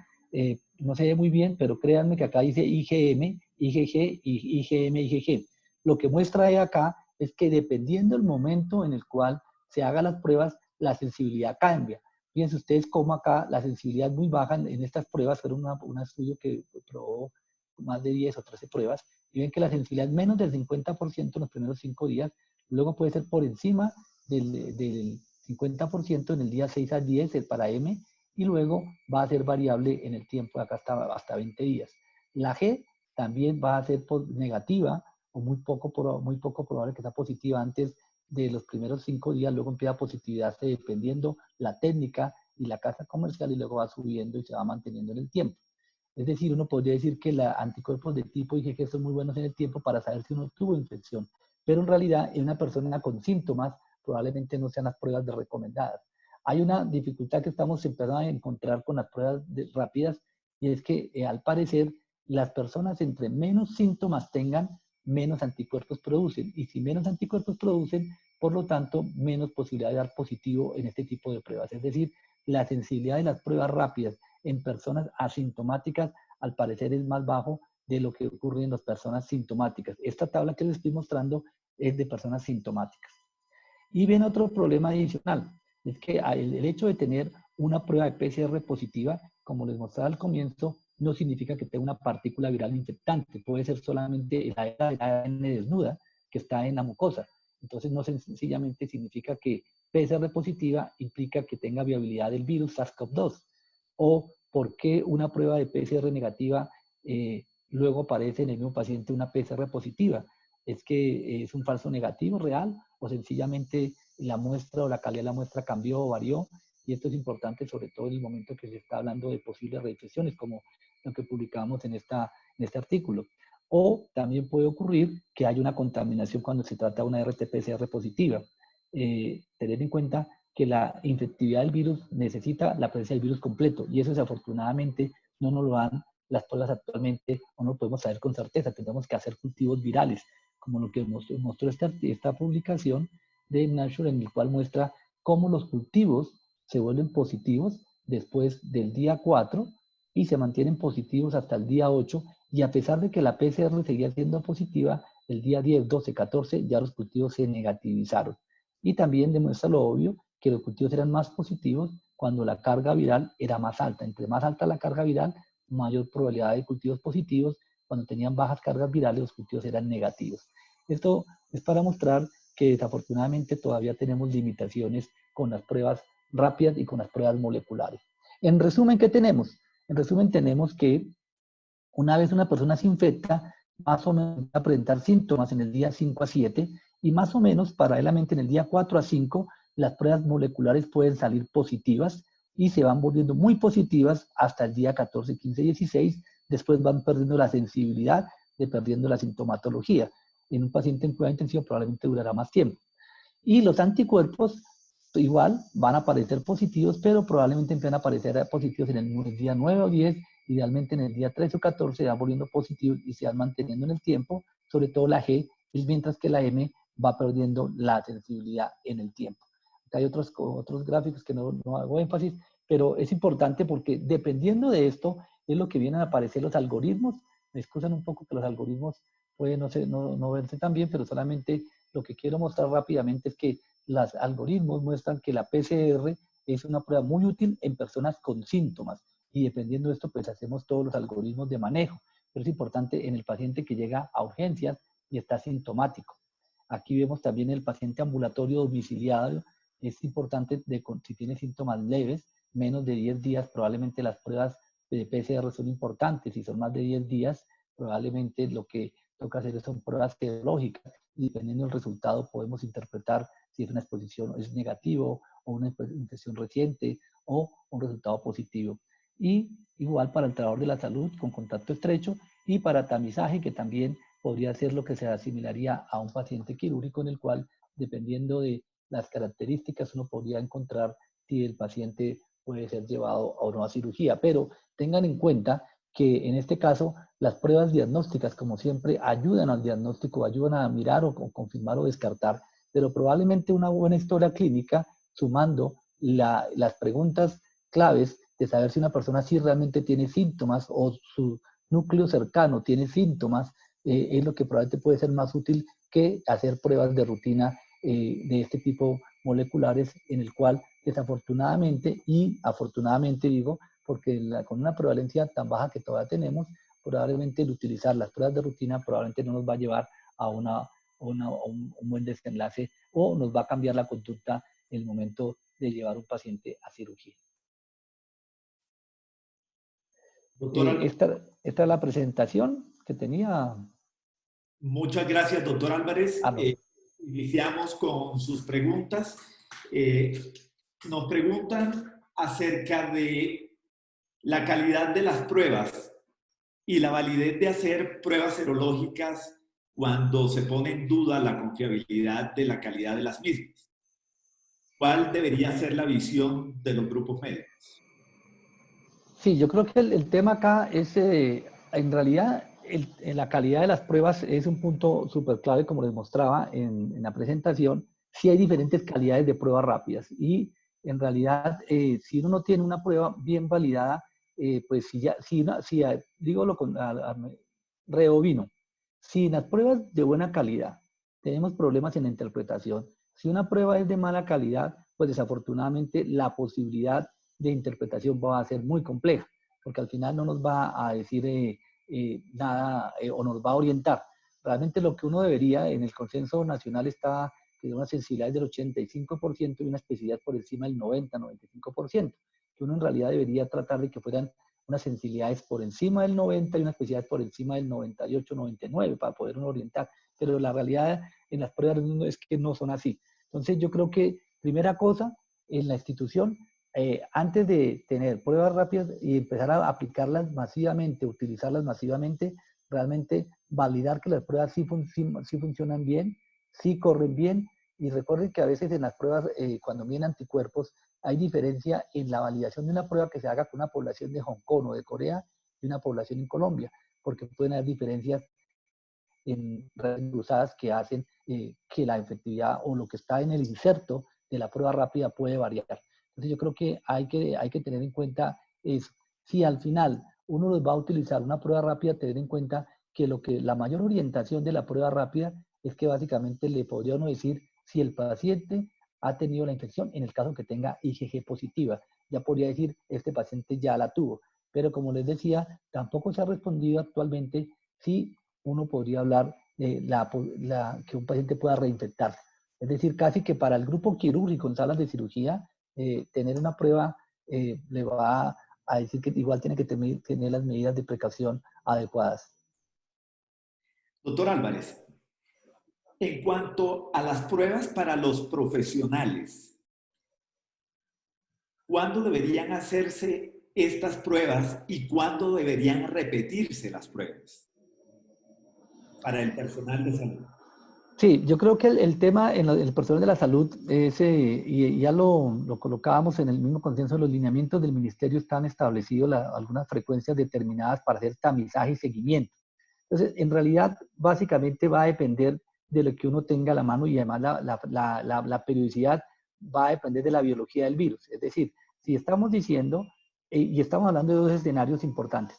no se ve muy bien, pero créanme que acá dice IgM, IgG, IgM, IgG. Lo que muestra acá es que dependiendo del momento en el cual se hagan las pruebas, la sensibilidad cambia. Fíjense ustedes cómo acá la sensibilidad es muy baja en estas pruebas, fueron un estudio que probó más de 10 o 13 pruebas, y ven que la sensibilidad es menos del 50% en los primeros 5 días, luego puede ser por encima del 50% en el día 6 a 10 para M, y luego va a ser variable en el tiempo, acá hasta 20 días. La G también va a ser negativa, o muy poco probable que sea positiva antes de los primeros 5 días, luego empieza a positivarse dependiendo la técnica y la casa comercial, y luego va subiendo y se va manteniendo en el tiempo. Es decir, uno podría decir que los anticuerpos de tipo IgG son muy buenos en el tiempo para saber si uno tuvo infección, pero en realidad en una persona con síntomas probablemente no sean las pruebas recomendadas. Hay una dificultad que estamos empezando a encontrar con las pruebas rápidas, y es que al parecer las personas entre menos síntomas tengan, menos anticuerpos producen, y si menos anticuerpos producen, por lo tanto, menos posibilidad de dar positivo en este tipo de pruebas. Es decir, la sensibilidad de las pruebas rápidas en personas asintomáticas al parecer es más bajo de lo que ocurre en las personas sintomáticas. Esta tabla que les estoy mostrando es de personas sintomáticas. Y viene otro problema adicional, es que el hecho de tener una prueba de PCR positiva, como les mostraba al comienzo, no significa que tenga una partícula viral infectante, puede ser solamente la ARN desnuda que está en la mucosa. Entonces no sencillamente significa que PCR positiva implica que tenga viabilidad del virus SARS-CoV-2. O por qué una prueba de PCR negativa luego aparece en el mismo paciente una PCR positiva. ¿Es que es un falso negativo real o sencillamente la muestra o la calidad de la muestra cambió o varió? Y esto es importante sobre todo en el momento que se está hablando de posibles reinfecciones, como lo que publicamos en este artículo. O también puede ocurrir que haya una contaminación cuando se trata de una RT-PCR positiva. Tener en cuenta que la infectividad del virus necesita la presencia del virus completo, y eso desafortunadamente no nos lo dan las pruebas actualmente, o no lo podemos saber con certeza. Tendremos que hacer cultivos virales, como lo que mostró esta publicación de Nature, en el cual muestra cómo los cultivos se vuelven positivos después del día 4 y se mantienen positivos hasta el día 8, y a pesar de que la PCR seguía siendo positiva, el día 10, 12, 14 ya los cultivos se negativizaron. Y también demuestra lo obvio, que los cultivos eran más positivos cuando la carga viral era más alta. Entre más alta la carga viral, mayor probabilidad de cultivos positivos. Cuando tenían bajas cargas virales, los cultivos eran negativos. Esto es para mostrar que desafortunadamente todavía tenemos limitaciones con las pruebas rápidas y con las pruebas moleculares. En resumen, ¿qué tenemos? En resumen, tenemos que una vez una persona se infecta, más o menos va a presentar síntomas en el día 5 a 7, y más o menos paralelamente en el día 4 a 5, las pruebas moleculares pueden salir positivas y se van volviendo muy positivas hasta el día 14, 15, 16. Después van perdiendo la sensibilidad, perdiendo la sintomatología. En un paciente en cuidado intensivo probablemente durará más tiempo. Y los anticuerpos igual van a aparecer positivos, pero probablemente empiezan a aparecer positivos en el día 9 o 10, idealmente en el día 13 o 14 se van volviendo positivos y se van manteniendo en el tiempo, sobre todo la G, mientras que la M va perdiendo la sensibilidad en el tiempo. Acá hay otros gráficos que no hago énfasis, pero es importante porque dependiendo de esto es lo que vienen a aparecer los algoritmos. Me excusan un poco que los algoritmos pueden no verse tan bien, pero solamente lo que quiero mostrar rápidamente es que los algoritmos muestran que la PCR es una prueba muy útil en personas con síntomas, y dependiendo de esto pues hacemos todos los algoritmos de manejo, pero es importante en el paciente que llega a urgencias y está sintomático. Aquí vemos también el paciente ambulatorio domiciliario. Es importante, si tiene síntomas leves, menos de 10 días, probablemente las pruebas de PCR son importantes. Si son más de 10 días, probablemente lo que toca hacer son pruebas serológicas, y dependiendo del resultado podemos interpretar si es una exposición es negativo, o una infección reciente, o un resultado positivo. Y igual para el trabajador de la salud con contacto estrecho, y para tamizaje, que también podría ser lo que se asimilaría a un paciente quirúrgico, en el cual, dependiendo de las características, uno podría encontrar si el paciente puede ser llevado o no a cirugía. Pero tengan en cuenta que en este caso las pruebas diagnósticas, como siempre, ayudan al diagnóstico, ayudan a mirar o confirmar o descartar, pero probablemente una buena historia clínica, sumando las preguntas claves de saber si una persona sí realmente tiene síntomas o su núcleo cercano tiene síntomas, es lo que probablemente puede ser más útil que hacer pruebas de rutina de este tipo moleculares, en el cual desafortunadamente y afortunadamente digo, porque con una prevalencia tan baja que todavía tenemos, probablemente el utilizar las pruebas de rutina probablemente no nos va a llevar a un buen desenlace o nos va a cambiar la conducta en el momento de llevar un paciente a cirugía. Esta es la presentación que tenía. Muchas gracias, doctor Álvarez. No. Iniciamos con sus preguntas. Nos preguntan acerca de la calidad de las pruebas y la validez de hacer pruebas serológicas cuando se pone en duda la confiabilidad de la calidad de las mismas. ¿Cuál debería ser la visión de los grupos médicos? Sí, yo creo que el tema acá es, en realidad, la calidad de las pruebas es un punto súper clave, como les mostraba en la presentación. Sí hay diferentes calidades de pruebas rápidas y en realidad, si uno no tiene una prueba bien validada, pues rebobino. Si en las pruebas de buena calidad tenemos problemas en la interpretación, si una prueba es de mala calidad, pues desafortunadamente la posibilidad de interpretación va a ser muy compleja, porque al final no nos va a decir nada o nos va a orientar. Realmente lo que uno debería, en el consenso nacional está que una sensibilidad del 85% y una especificidad por encima del 90-95%, que uno en realidad debería tratar de que fueran unas sensibilidades por encima del 90 y una especificidad por encima del 98-99 para poder uno orientar, pero la realidad en las pruebas es que no son así. Entonces yo creo que primera cosa, en la institución, antes de tener pruebas rápidas y empezar a aplicarlas masivamente, utilizarlas masivamente, realmente validar que las pruebas sí funcionan bien, sí corren bien, y recuerden que a veces en las pruebas, cuando miden anticuerpos, hay diferencia en la validación de una prueba que se haga con una población de Hong Kong o de Corea y una población en Colombia, porque pueden haber diferencias en redes cruzadas que hacen que la efectividad o lo que está en el inserto de la prueba rápida puede variar. Entonces yo creo que hay que tener en cuenta eso. Si al final uno va a utilizar una prueba rápida, tener en cuenta que la mayor orientación de la prueba rápida es que básicamente le podría uno decir si el paciente ha tenido la infección, en el caso que tenga IgG positiva. Ya podría decir, este paciente ya la tuvo. Pero como les decía, tampoco se ha respondido actualmente si uno podría hablar de que un paciente pueda reinfectarse. Es decir, casi que para el grupo quirúrgico en salas de cirugía, tener una prueba le va a decir que igual tiene que tener las medidas de precaución adecuadas. Doctor Álvarez, en cuanto a las pruebas para los profesionales, ¿cuándo deberían hacerse estas pruebas y cuándo deberían repetirse las pruebas para el personal de salud? Sí, yo creo que el tema en el personal de la salud, y ya lo colocábamos en el mismo consenso, los lineamientos del ministerio están establecidos algunas frecuencias determinadas para hacer tamizaje y seguimiento. Entonces, en realidad, básicamente va a depender de lo que uno tenga a la mano y además la periodicidad va a depender de la biología del virus. Es decir, si estamos diciendo, y estamos hablando de dos escenarios importantes.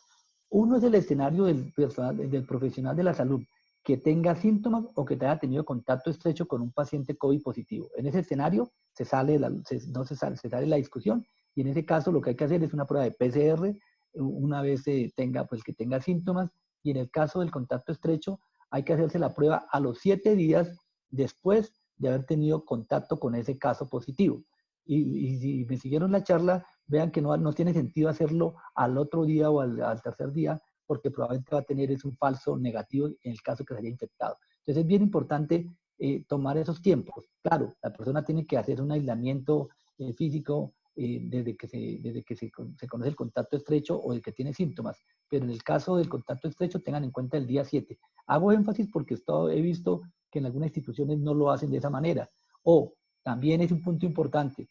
Uno es el escenario del profesional de la salud que tenga síntomas o que haya tenido contacto estrecho con un paciente COVID positivo. En ese escenario se sale la discusión y en ese caso lo que hay que hacer es una prueba de PCR una vez que tenga síntomas, y en el caso del contacto estrecho hay que hacerse la prueba a los 7 días después de haber tenido contacto con ese caso positivo. Y si me siguieron la charla, vean que no tiene sentido hacerlo al otro día o al tercer día, porque probablemente va a tener un falso negativo en el caso que se haya infectado. Entonces es bien importante tomar esos tiempos. Claro, la persona tiene que hacer un aislamiento físico desde que se conoce el contacto estrecho o el que tiene síntomas, pero en el caso del contacto estrecho tengan en cuenta el día 7. Hago énfasis porque he visto que en algunas instituciones no lo hacen de esa manera, o También es un punto importante.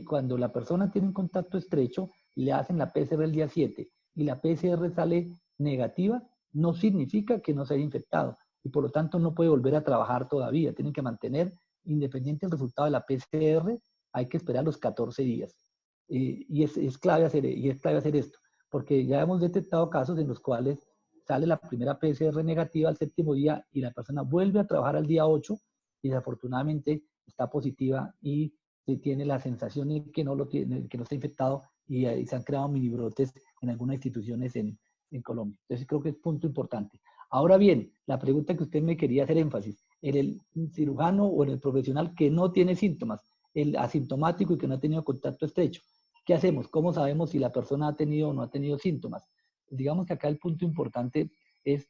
Cuando la persona tiene un contacto estrecho, le hacen la PCR el día 7 y la PCR sale negativa, no significa que no se haya infectado y por lo tanto no puede volver a trabajar todavía. Tienen que mantener, independiente del resultado de la PCR, hay que esperar los 14 días. Y es clave hacer esto, porque ya hemos detectado casos en los cuales sale la primera PCR negativa al 7º día y la persona vuelve a trabajar al día 8 y desafortunadamente está positiva y tiene la sensación de que no, que no está infectado y se han creado mini brotes en algunas instituciones en Colombia. Entonces creo que es punto importante. Ahora bien, la pregunta que usted me quería hacer énfasis, en el cirujano o en el profesional que no tiene síntomas, el asintomático y que no ha tenido contacto estrecho, ¿qué hacemos? ¿Cómo sabemos si la persona ha tenido o no ha tenido síntomas? Digamos que acá el punto importante es,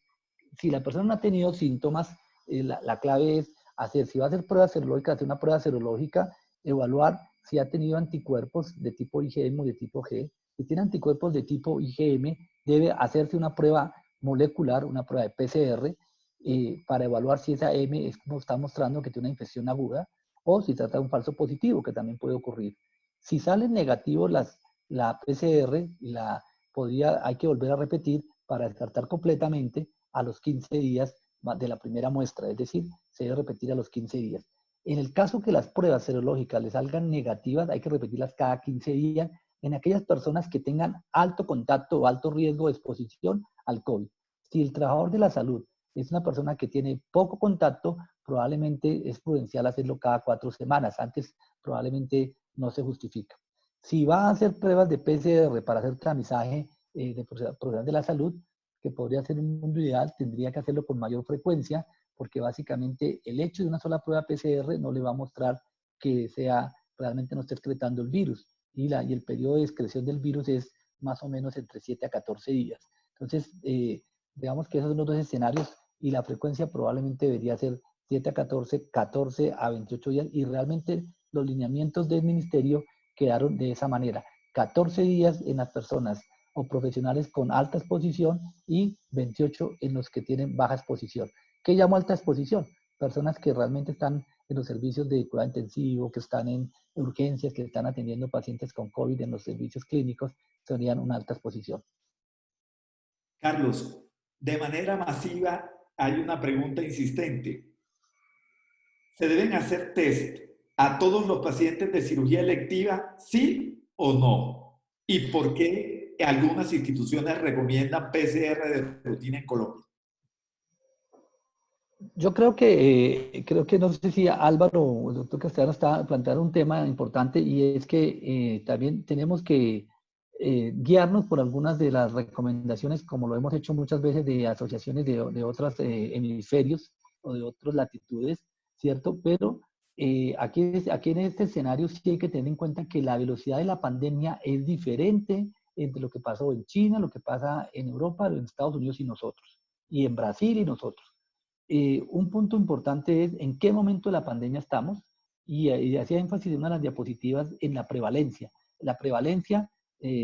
si la persona no ha tenido síntomas, la clave es hacer, si va a hacer prueba serológica, hacer una prueba serológica, evaluar si ha tenido anticuerpos de tipo IgM o de tipo G. Si tiene anticuerpos de tipo IgM, debe hacerse una prueba molecular, una prueba de PCR, para evaluar si esa M es como está mostrando que tiene una infección aguda, o si trata de un falso positivo, que también puede ocurrir. Si salen negativos la PCR, hay que volver a repetir para descartar completamente a los 15 días de la primera muestra, es decir, se debe repetir a los 15 días. En el caso que las pruebas serológicas les salgan negativas, hay que repetirlas cada 15 días en aquellas personas que tengan alto contacto o alto riesgo de exposición al COVID. Si el trabajador de la salud es una persona que tiene poco contacto, probablemente es prudencial hacerlo cada 4 semanas. Antes probablemente no se justifica. Si va a hacer pruebas de PCR para hacer tamizaje de profesional de la salud, que podría ser un mundo ideal, tendría que hacerlo con mayor frecuencia, porque básicamente el hecho de una sola prueba PCR no le va a mostrar que realmente no está excretando el virus. Y el periodo de excreción del virus es más o menos entre 7 a 14 días. Entonces, digamos que esos son los dos escenarios y la frecuencia probablemente debería ser 7 a 14, 14 a 28 días y realmente los lineamientos del ministerio quedaron de esa manera. 14 días en las personas o profesionales con alta exposición y 28 en los que tienen baja exposición. ¿Qué llamo alta exposición? Personas que realmente están en los servicios de cuidado intensivo, que están en urgencias, que están atendiendo pacientes con COVID en los servicios clínicos, serían una alta exposición. Carlos, de manera masiva hay una pregunta insistente. ¿Se deben hacer test a todos los pacientes de cirugía electiva, sí o no? ¿Y por qué algunas instituciones recomiendan PCR de rutina en Colombia? Yo creo que no sé si Álvaro o el doctor Castellano está planteando un tema importante y es que también tenemos que guiarnos por algunas de las recomendaciones, como lo hemos hecho muchas veces de asociaciones de otros hemisferios o de otras latitudes, ¿cierto? Pero aquí en este escenario sí hay que tener en cuenta que la velocidad de la pandemia es diferente entre lo que pasó en China, lo que pasa en Europa, en Estados Unidos y nosotros, y en Brasil y nosotros. Un punto importante es en qué momento de la pandemia estamos y hacía énfasis en una de las diapositivas en la prevalencia. La prevalencia,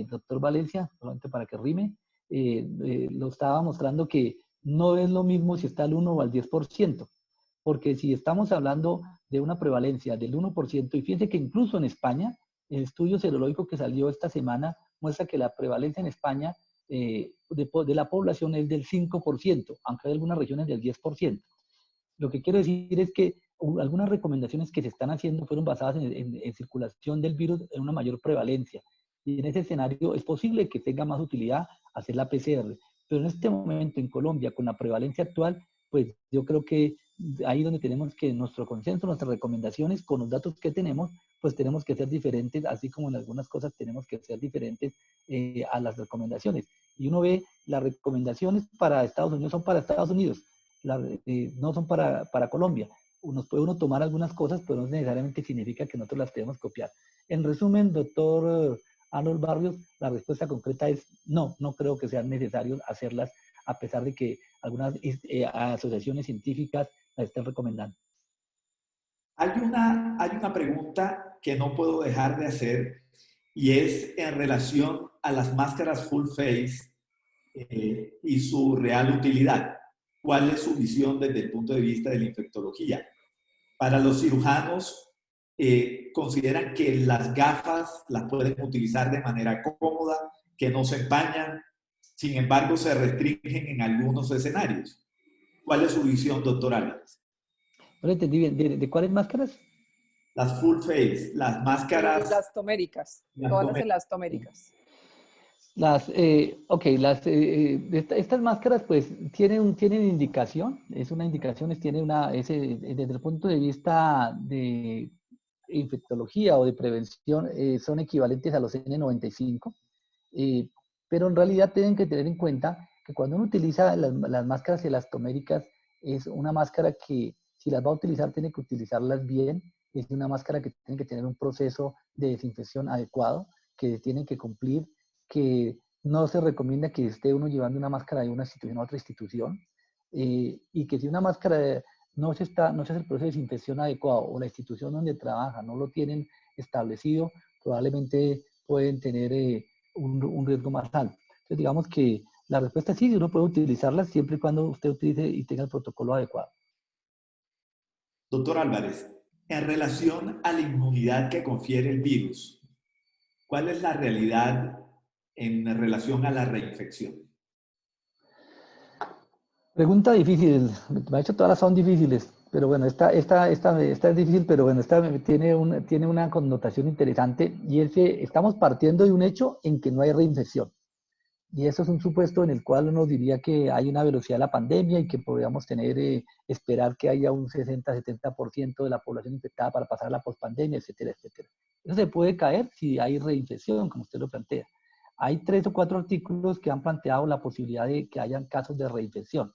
doctor Valencia, solamente para que rime, lo estaba mostrando que no es lo mismo si está al 1 o al 10%, porque si estamos hablando de una prevalencia del 1%, y fíjense que incluso en España, el estudio serológico que salió esta semana muestra que la prevalencia en España de la población es del 5%, aunque hay algunas regiones del 10%. Lo que quiero decir es que algunas recomendaciones que se están haciendo fueron basadas en circulación del virus en una mayor prevalencia. Y en ese escenario es posible que tenga más utilidad hacer la PCR. Pero en este momento en Colombia, con la prevalencia actual, pues yo creo que ahí donde tenemos que nuestro consenso, nuestras recomendaciones, con los datos que tenemos, pues tenemos que ser diferentes, así como en algunas cosas tenemos que ser diferentes a las recomendaciones. Y uno ve las recomendaciones para Estados Unidos son para Estados Unidos, no son para Colombia. Puede uno tomar algunas cosas, pero no necesariamente significa que nosotros las tenemos que copiar. En resumen, doctor Arnold Barrios, la respuesta concreta es no, no creo que sean necesarios hacerlas, a pesar de que algunas asociaciones científicas las estén recomendando. Hay una pregunta que no puedo dejar de hacer y es en relación a las máscaras full face y su real utilidad. ¿Cuál es su visión desde el punto de vista de la infectología? Para los cirujanos, consideran que las gafas las pueden utilizar de manera cómoda, que no se empañan, sin embargo se restringen en algunos escenarios. ¿Cuál es su visión, doctor Álvarez? No lo entendí bien. ¿De cuáles máscaras? Las full face, las máscaras. Elastoméricas, Las todas las tomé. elastoméricas. Estas máscaras pues tienen indicación, es una indicación, desde el punto de vista de infectología o de prevención, son equivalentes a los N95, eh, pero en realidad tienen que tener en cuenta que cuando uno utiliza las máscaras elastoméricas, es una máscara que si las va a utilizar tiene que utilizarlas bien, es una máscara que tiene que tener un proceso de desinfección adecuado, que tienen que cumplir, que no se recomienda que esté uno llevando una máscara de una institución a otra institución, y que si una máscara no se hace el proceso de desinfección adecuado o la institución donde trabaja no lo tienen establecido, probablemente pueden tener un riesgo más alto. Entonces, digamos que la respuesta es sí, uno puede utilizarlas siempre y cuando usted utilice y tenga el protocolo adecuado. Doctor Álvarez, en relación a la inmunidad que confiere el virus, ¿cuál es la realidad en relación a la reinfección? Pregunta difícil, me ha hecho todas son difíciles, pero bueno, esta es difícil, pero bueno, tiene una connotación interesante, y es que estamos partiendo de un hecho en que no hay reinfección. Y eso es un supuesto en el cual uno diría que hay una velocidad de la pandemia y que podríamos esperar que haya un 60-70% de la población infectada para pasar la pospandemia, etcétera, etcétera. Eso se puede caer si hay reinfección, como usted lo plantea. Hay 3 o 4 artículos que han planteado la posibilidad de que hayan casos de reinfección.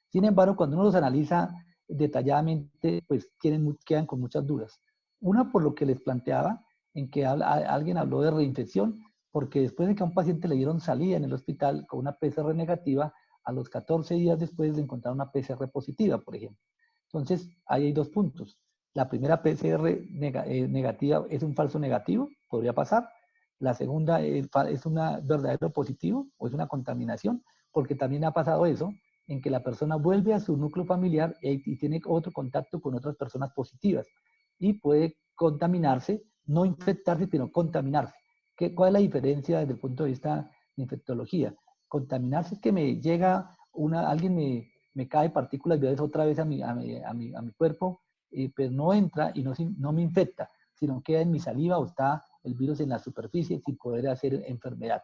Sin embargo, cuando uno los analiza detalladamente, pues quedan con muchas dudas. Una, por lo que les planteaba, en que alguien habló de reinfección, porque después de que a un paciente le dieron salida en el hospital con una PCR negativa, a los 14 días después le encontraron una PCR positiva, por ejemplo. Entonces, ahí hay 2 puntos. La primera PCR negativa es un falso negativo, podría pasar. La segunda es un verdadero positivo o es una contaminación, porque también ha pasado eso, en que la persona vuelve a su núcleo familiar y tiene otro contacto con otras personas positivas y puede contaminarse, no infectarse, sino contaminarse. ¿Cuál es la diferencia desde el punto de vista de infectología? Contaminarse es que alguien me cae partículas virales otra vez a mi cuerpo, pero no entra y no me infecta, sino queda en mi saliva o está el virus en la superficie sin poder hacer enfermedad.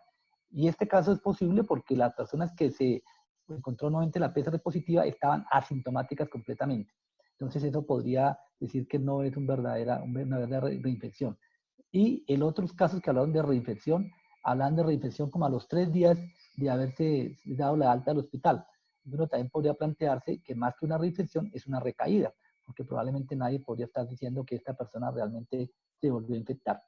Y este caso es posible porque las personas que se encontró nuevamente la PCR positiva estaban asintomáticas completamente. Entonces eso podría decir que no es una verdadera reinfección. Y en otros casos que hablaron de reinfección como a los 3 días de haberse dado la alta al hospital. Pero también podría plantearse que más que una reinfección es una recaída, porque probablemente nadie podría estar diciendo que esta persona realmente se volvió a infectar.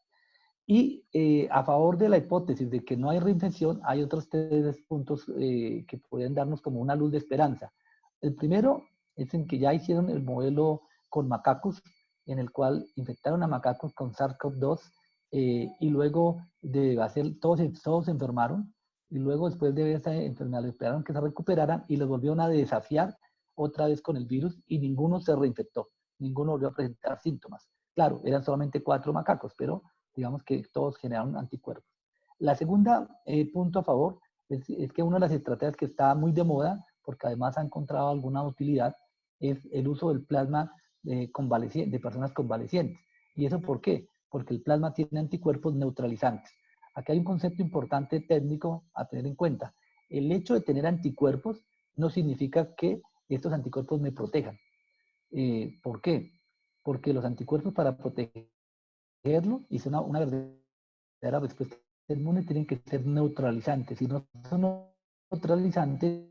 Y a favor de la hipótesis de que no hay reinfección, hay otros 3 puntos que pueden darnos como una luz de esperanza. El primero es en que ya hicieron el modelo con macacos, en el cual infectaron a macacos con SARS-CoV-2 y luego de hacer, todos se enfermaron, y luego después de esa enfermedad esperaron que se recuperaran y los volvieron a desafiar otra vez con el virus y ninguno se reinfectó, ninguno volvió a presentar síntomas. Claro, eran solamente 4 macacos, pero digamos que todos generaron anticuerpos. La segunda punto a favor es que una de las estrategias que está muy de moda, porque además ha encontrado alguna utilidad, es el uso del plasma de personas convalecientes. ¿Y eso por qué? Porque el plasma tiene anticuerpos neutralizantes. Aquí hay un concepto importante técnico a tener en cuenta. El hecho de tener anticuerpos no significa que estos anticuerpos me protejan. ¿Por qué? Porque los anticuerpos, para protegerlo y ser una verdadera respuesta inmune, tienen que ser neutralizantes. Si no son neutralizantes,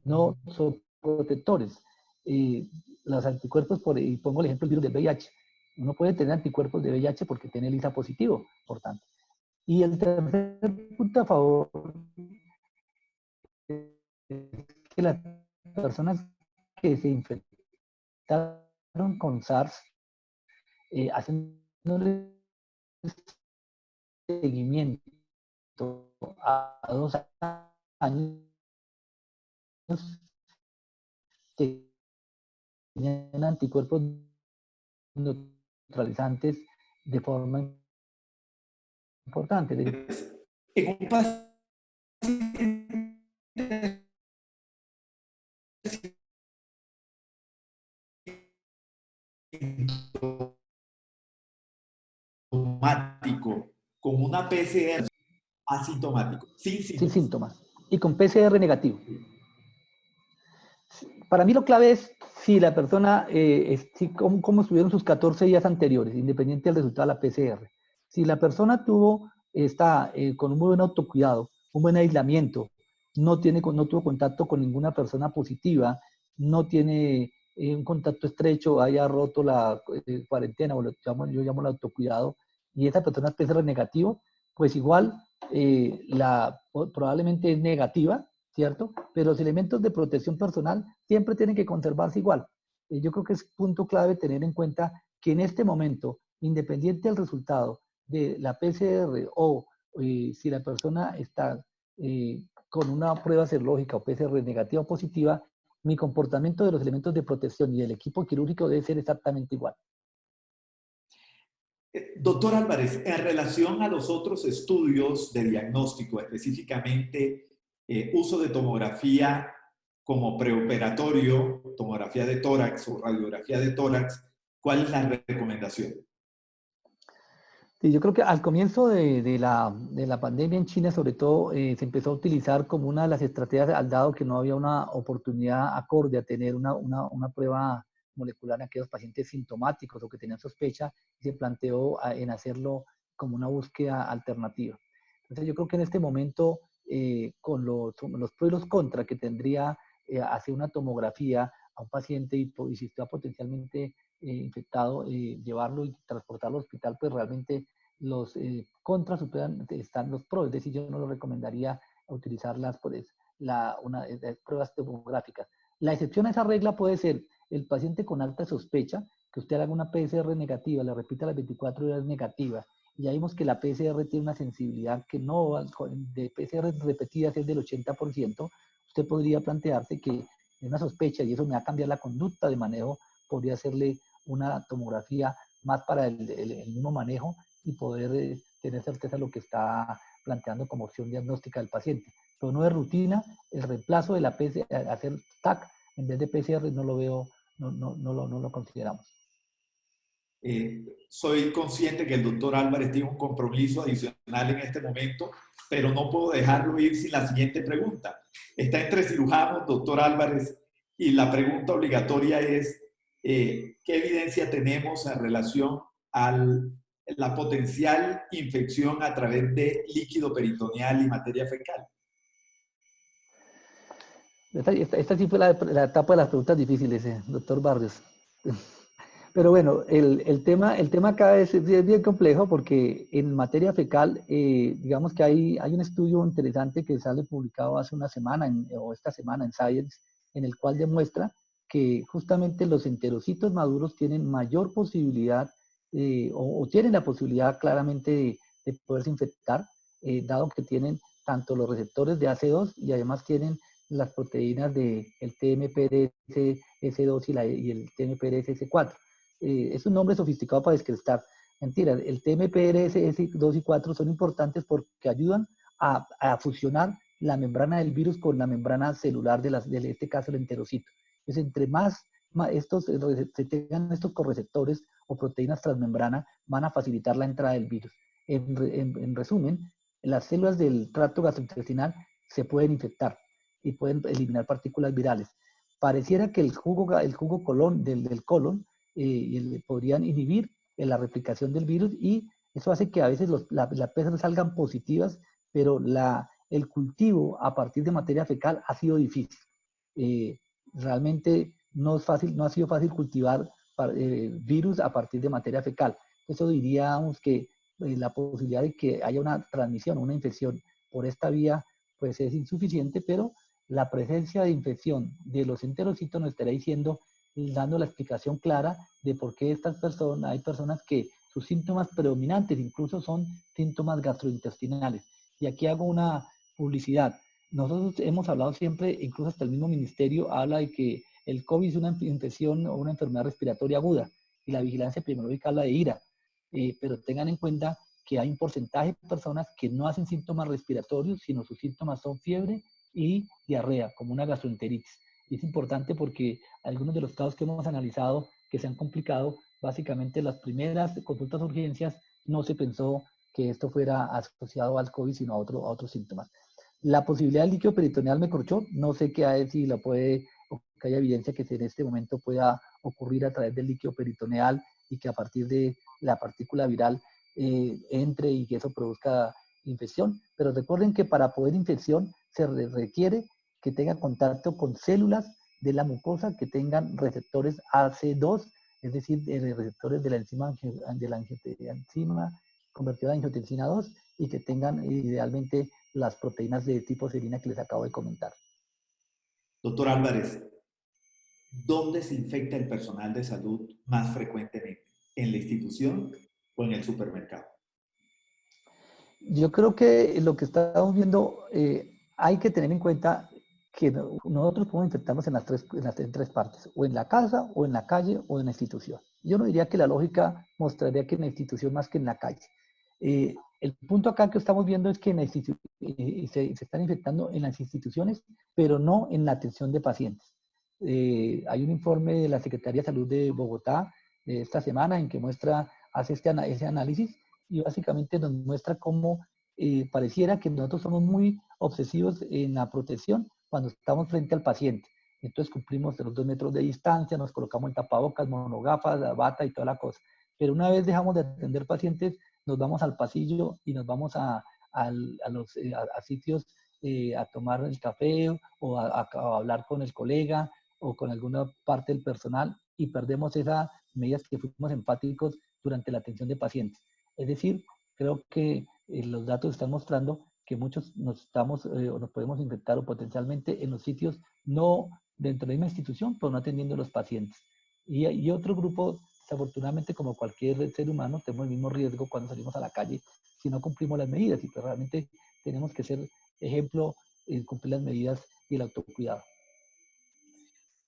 no son protectores. Los anticuerpos, y pongo el ejemplo del virus del VIH, uno puede tener anticuerpos de VIH porque tiene el ELISA positivo, por tanto. Y el tercer punto a favor es que las personas que se infectaron con SARS, haciéndole seguimiento a 2 años, tenían anticuerpos neutralizantes de forma importante. En un paciente asintomático con una PCR asintomático, sin sin síntomas. síntomas y con PCR negativo. Para mí lo clave es si la persona, cómo estuvieron sus 14 días anteriores, independiente del resultado de la PCR. Si la persona está con un muy buen autocuidado, un buen aislamiento, no tuvo contacto con ninguna persona positiva, no tiene un contacto estrecho, haya roto la cuarentena, o yo llamo el autocuidado, y esa persona es PCR negativo, pues igual probablemente es negativa, ¿cierto? Pero los elementos de protección personal siempre tienen que conservarse igual. Yo creo que es punto clave tener en cuenta que en este momento, independiente del resultado de la PCR o si la persona está con una prueba serológica o PCR negativa o positiva, mi comportamiento de los elementos de protección y del equipo quirúrgico debe ser exactamente igual. Doctor Álvarez, en relación a los otros estudios de diagnóstico, específicamente uso de tomografía como preoperatorio, tomografía de tórax o radiografía de tórax, ¿cuál es la recomendación? Sí, yo creo que al comienzo de la pandemia en China, sobre todo, se empezó a utilizar como una de las estrategias, al dado que no había una oportunidad acorde a tener una prueba molecular en aquellos pacientes sintomáticos o que tenían sospecha, y se planteó en hacerlo como una búsqueda alternativa. Entonces yo creo que en este momento, con los pros y los contras que tendría hacer una tomografía a un paciente y si está potencialmente infectado, llevarlo y transportarlo al hospital, pues realmente los contras están los pros. Es decir, yo no lo recomendaría utilizar las pruebas tomográficas. La excepción a esa regla puede ser el paciente con alta sospecha, que usted haga una PCR negativa, le repita a las 24 horas negativa, y ya vimos que la PCR tiene una sensibilidad que no, de PCR repetidas es del 80%, usted podría plantearse que es una sospecha y eso me va a cambiar la conducta de manejo, podría hacerle una tomografía más para el mismo manejo y poder tener certeza de lo que está planteando como opción diagnóstica del paciente. Pero no de rutina, el reemplazo de la PCR, hacer TAC en vez de PCR no lo veo, no lo consideramos. Soy consciente que el doctor Álvarez tiene un compromiso adicional en este momento, pero no puedo dejarlo ir sin la siguiente pregunta. Está entre cirujanos, doctor Álvarez, y la pregunta obligatoria es, ¿qué evidencia tenemos en relación a la potencial infección a través de líquido peritoneal y materia fecal? Esta sí fue la etapa de las preguntas difíciles, doctor Barrios. Pero bueno, el tema acá es bien complejo porque en materia fecal, digamos que hay un estudio interesante que sale publicado hace una semana, o esta semana en Science, en el cual demuestra que justamente los enterocitos maduros tienen mayor posibilidad, o tienen la posibilidad claramente de poderse infectar, dado que tienen tanto los receptores de AC2 y además tienen las proteínas del TMPRSS2 y el TMPRSS4. Es un nombre sofisticado para descrestar. Mentira, el TMPRSS2 y 4 son importantes porque ayudan a fusionar la membrana del virus con la membrana celular de este caso el enterocito. Entonces, entre más se tengan estos correceptores o proteínas transmembrana, van a facilitar la entrada del virus. En resumen, las células del tracto gastrointestinal se pueden infectar y pueden eliminar partículas virales. Pareciera que el jugo colon del colon podrían inhibir la replicación del virus y eso hace que a veces las PCR salgan positivas, pero el cultivo a partir de materia fecal ha sido difícil. Realmente no ha sido fácil cultivar virus a partir de materia fecal. Eso diríamos que la posibilidad de que haya una transmisión, una infección por esta vía, pues es insuficiente, pero la presencia de infección de los enterocitos nos estará dando la explicación clara de por qué hay personas que sus síntomas predominantes incluso son síntomas gastrointestinales. Y aquí hago una publicidad. Nosotros hemos hablado siempre, incluso hasta el mismo ministerio habla de que el COVID es una infección o una enfermedad respiratoria aguda. y la vigilancia epidemiológica habla de IRA, pero tengan en cuenta que hay un porcentaje de personas que no hacen síntomas respiratorios, sino sus síntomas son fiebre y diarrea, como una gastroenteritis. Y es importante porque algunos de los casos que hemos analizado que se han complicado, básicamente las primeras consultas de urgencias no se pensó que esto fuera asociado al COVID, sino a otros síntomas. La posibilidad del líquido peritoneal me corchó, no sé qué hay, si la puede, o que haya evidencia que en este momento pueda ocurrir a través del líquido peritoneal y que a partir de la partícula viral entre y que eso produzca infección. Pero recuerden que para poder infección se requiere que tenga contacto con células de la mucosa que tengan receptores AC2, es decir, receptores de la enzima convertida en angiotensina 2 y que tengan idealmente las proteínas de tipo serina que les acabo de comentar. Doctor Álvarez, ¿dónde se infecta el personal de salud más frecuentemente? ¿En la institución o en el supermercado? Yo creo que lo que estamos viendo, hay que tener en cuenta que nosotros podemos infectarnos en tres partes, o en la casa, o en la calle, o en la institución. Yo no diría que la lógica mostraría que en la institución más que en la calle. El punto acá que estamos viendo es que se están infectando en las instituciones, pero no en la atención de pacientes. Hay un informe de la Secretaría de Salud de Bogotá esta semana en que hace ese análisis y básicamente nos muestra cómo pareciera que nosotros somos muy obsesivos en la protección cuando estamos frente al paciente. Entonces cumplimos los 2 metros de distancia, nos colocamos el tapabocas, monogafas, la bata y toda la cosa. Pero una vez dejamos de atender pacientes, nos vamos al pasillo y nos vamos a sitios a tomar el café o a hablar con el colega o con alguna parte del personal y perdemos esas medidas que fuimos empáticos durante la atención de pacientes. Es decir, creo que los datos están mostrando que muchos nos podemos infectar o potencialmente en los sitios no dentro de la misma institución, pero no atendiendo a los pacientes. Y otro grupo, desafortunadamente, como cualquier ser humano, tenemos el mismo riesgo cuando salimos a la calle si no cumplimos las medidas. Y pues realmente tenemos que ser ejemplo en cumplir las medidas y el autocuidado.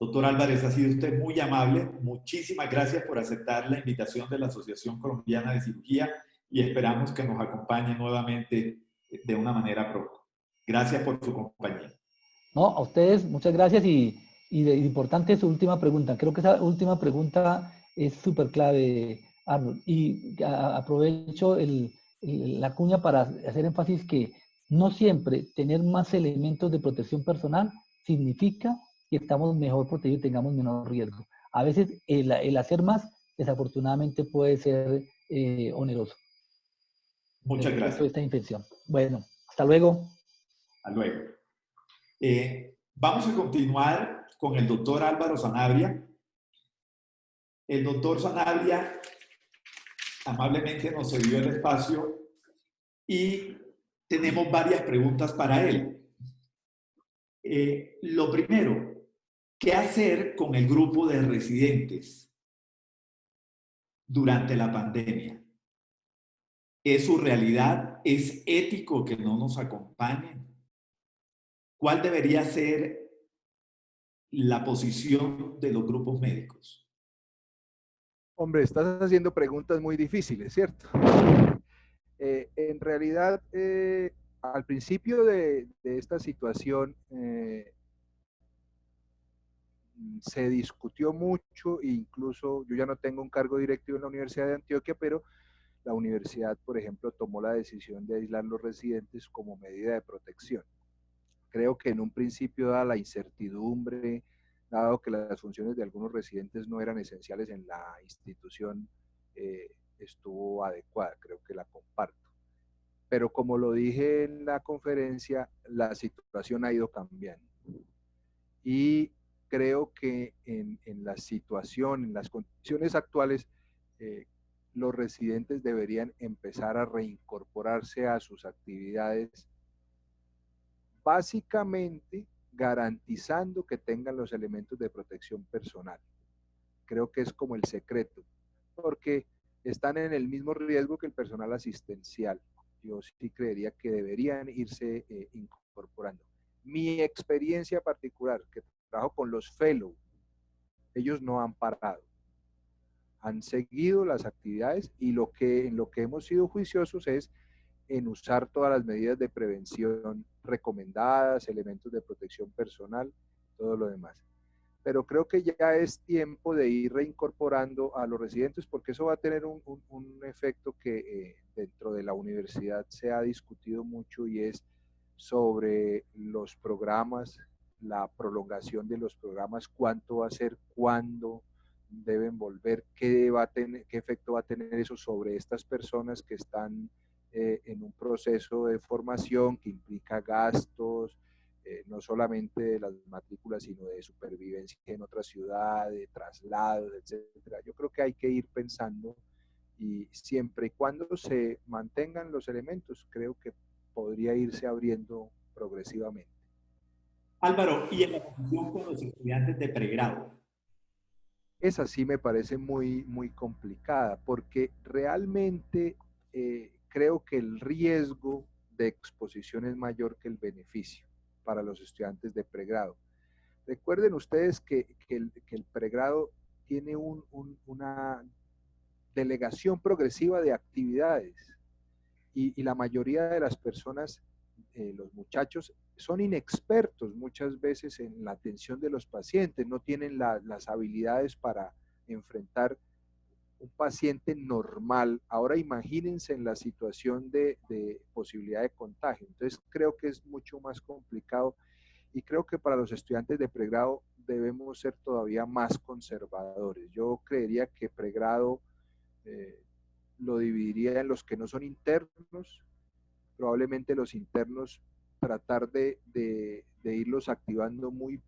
Doctor Álvarez, ha sido usted muy amable. Muchísimas gracias por aceptar la invitación de la Asociación Colombiana de Cirugía y esperamos que nos acompañe nuevamente de una manera pronta. Gracias por su compañía. No, a ustedes, muchas gracias y importante su última pregunta. Creo que esa última pregunta es súper clave, Arnold. Y aprovecho la cuña para hacer énfasis que no siempre tener más elementos de protección personal significa que estamos mejor protegidos y tengamos menos riesgo. A veces el hacer más, desafortunadamente, puede ser oneroso. Muchas gracias. Esta infección. Bueno, hasta luego. Hasta luego. Vamos a continuar con el doctor Álvaro Sanabria. El doctor Sanabria amablemente nos cedió el espacio y tenemos varias preguntas para él. Lo primero, ¿qué hacer con el grupo de residentes durante la pandemia? ¿Es su realidad? ¿Es ético que no nos acompañen? ¿Cuál debería ser la posición de los grupos médicos? Hombre, estás haciendo preguntas muy difíciles, ¿cierto? En realidad, al principio de esta situación, se discutió mucho, e incluso yo ya no tengo un cargo directivo en la Universidad de Antioquia, pero la universidad, por ejemplo, tomó la decisión de aislar los residentes como medida de protección. Creo que en un principio, dada la incertidumbre, dado que las funciones de algunos residentes no eran esenciales en la institución, estuvo adecuada, creo que la comparto. Pero como lo dije en la conferencia, la situación ha ido cambiando. Y creo que en la situación, en las condiciones actuales, los residentes deberían empezar a reincorporarse a sus actividades, básicamente garantizando que tengan los elementos de protección personal. Creo que es como el secreto, porque están en el mismo riesgo que el personal asistencial. Yo sí creería que deberían irse incorporando. Mi experiencia particular, que trabajo con los fellow, ellos no han parado. han seguido las actividades y en lo que hemos sido juiciosos es en usar todas las medidas de prevención recomendadas, elementos de protección personal, todo lo demás. Pero creo que ya es tiempo de ir reincorporando a los residentes porque eso va a tener un efecto que dentro de la universidad se ha discutido mucho y es sobre los programas, la prolongación de los programas, cuánto va a ser, cuándo deben volver, qué efecto va a tener eso sobre estas personas que están en un proceso de formación que implica gastos, no solamente de las matrículas, sino de supervivencia en otra ciudad, de traslados, etcétera. Yo creo que hay que ir pensando y siempre y cuando se mantengan los elementos, creo que podría irse abriendo progresivamente. Álvaro, y en la relación con los estudiantes de pregrado. Esa sí me parece muy complicada porque realmente creo que el riesgo de exposición es mayor que el beneficio para los estudiantes de pregrado. Recuerden ustedes que el pregrado tiene una delegación progresiva de actividades y la mayoría de las personas, los muchachos, son inexpertos muchas veces en la atención de los pacientes, no tienen las habilidades para enfrentar un paciente normal. Ahora imagínense en la situación de posibilidad de contagio. Entonces creo que es mucho más complicado y creo que para los estudiantes de pregrado debemos ser todavía más conservadores. Yo creería que pregrado lo dividiría en los que no son internos, probablemente los internos tratar de irlos activando muy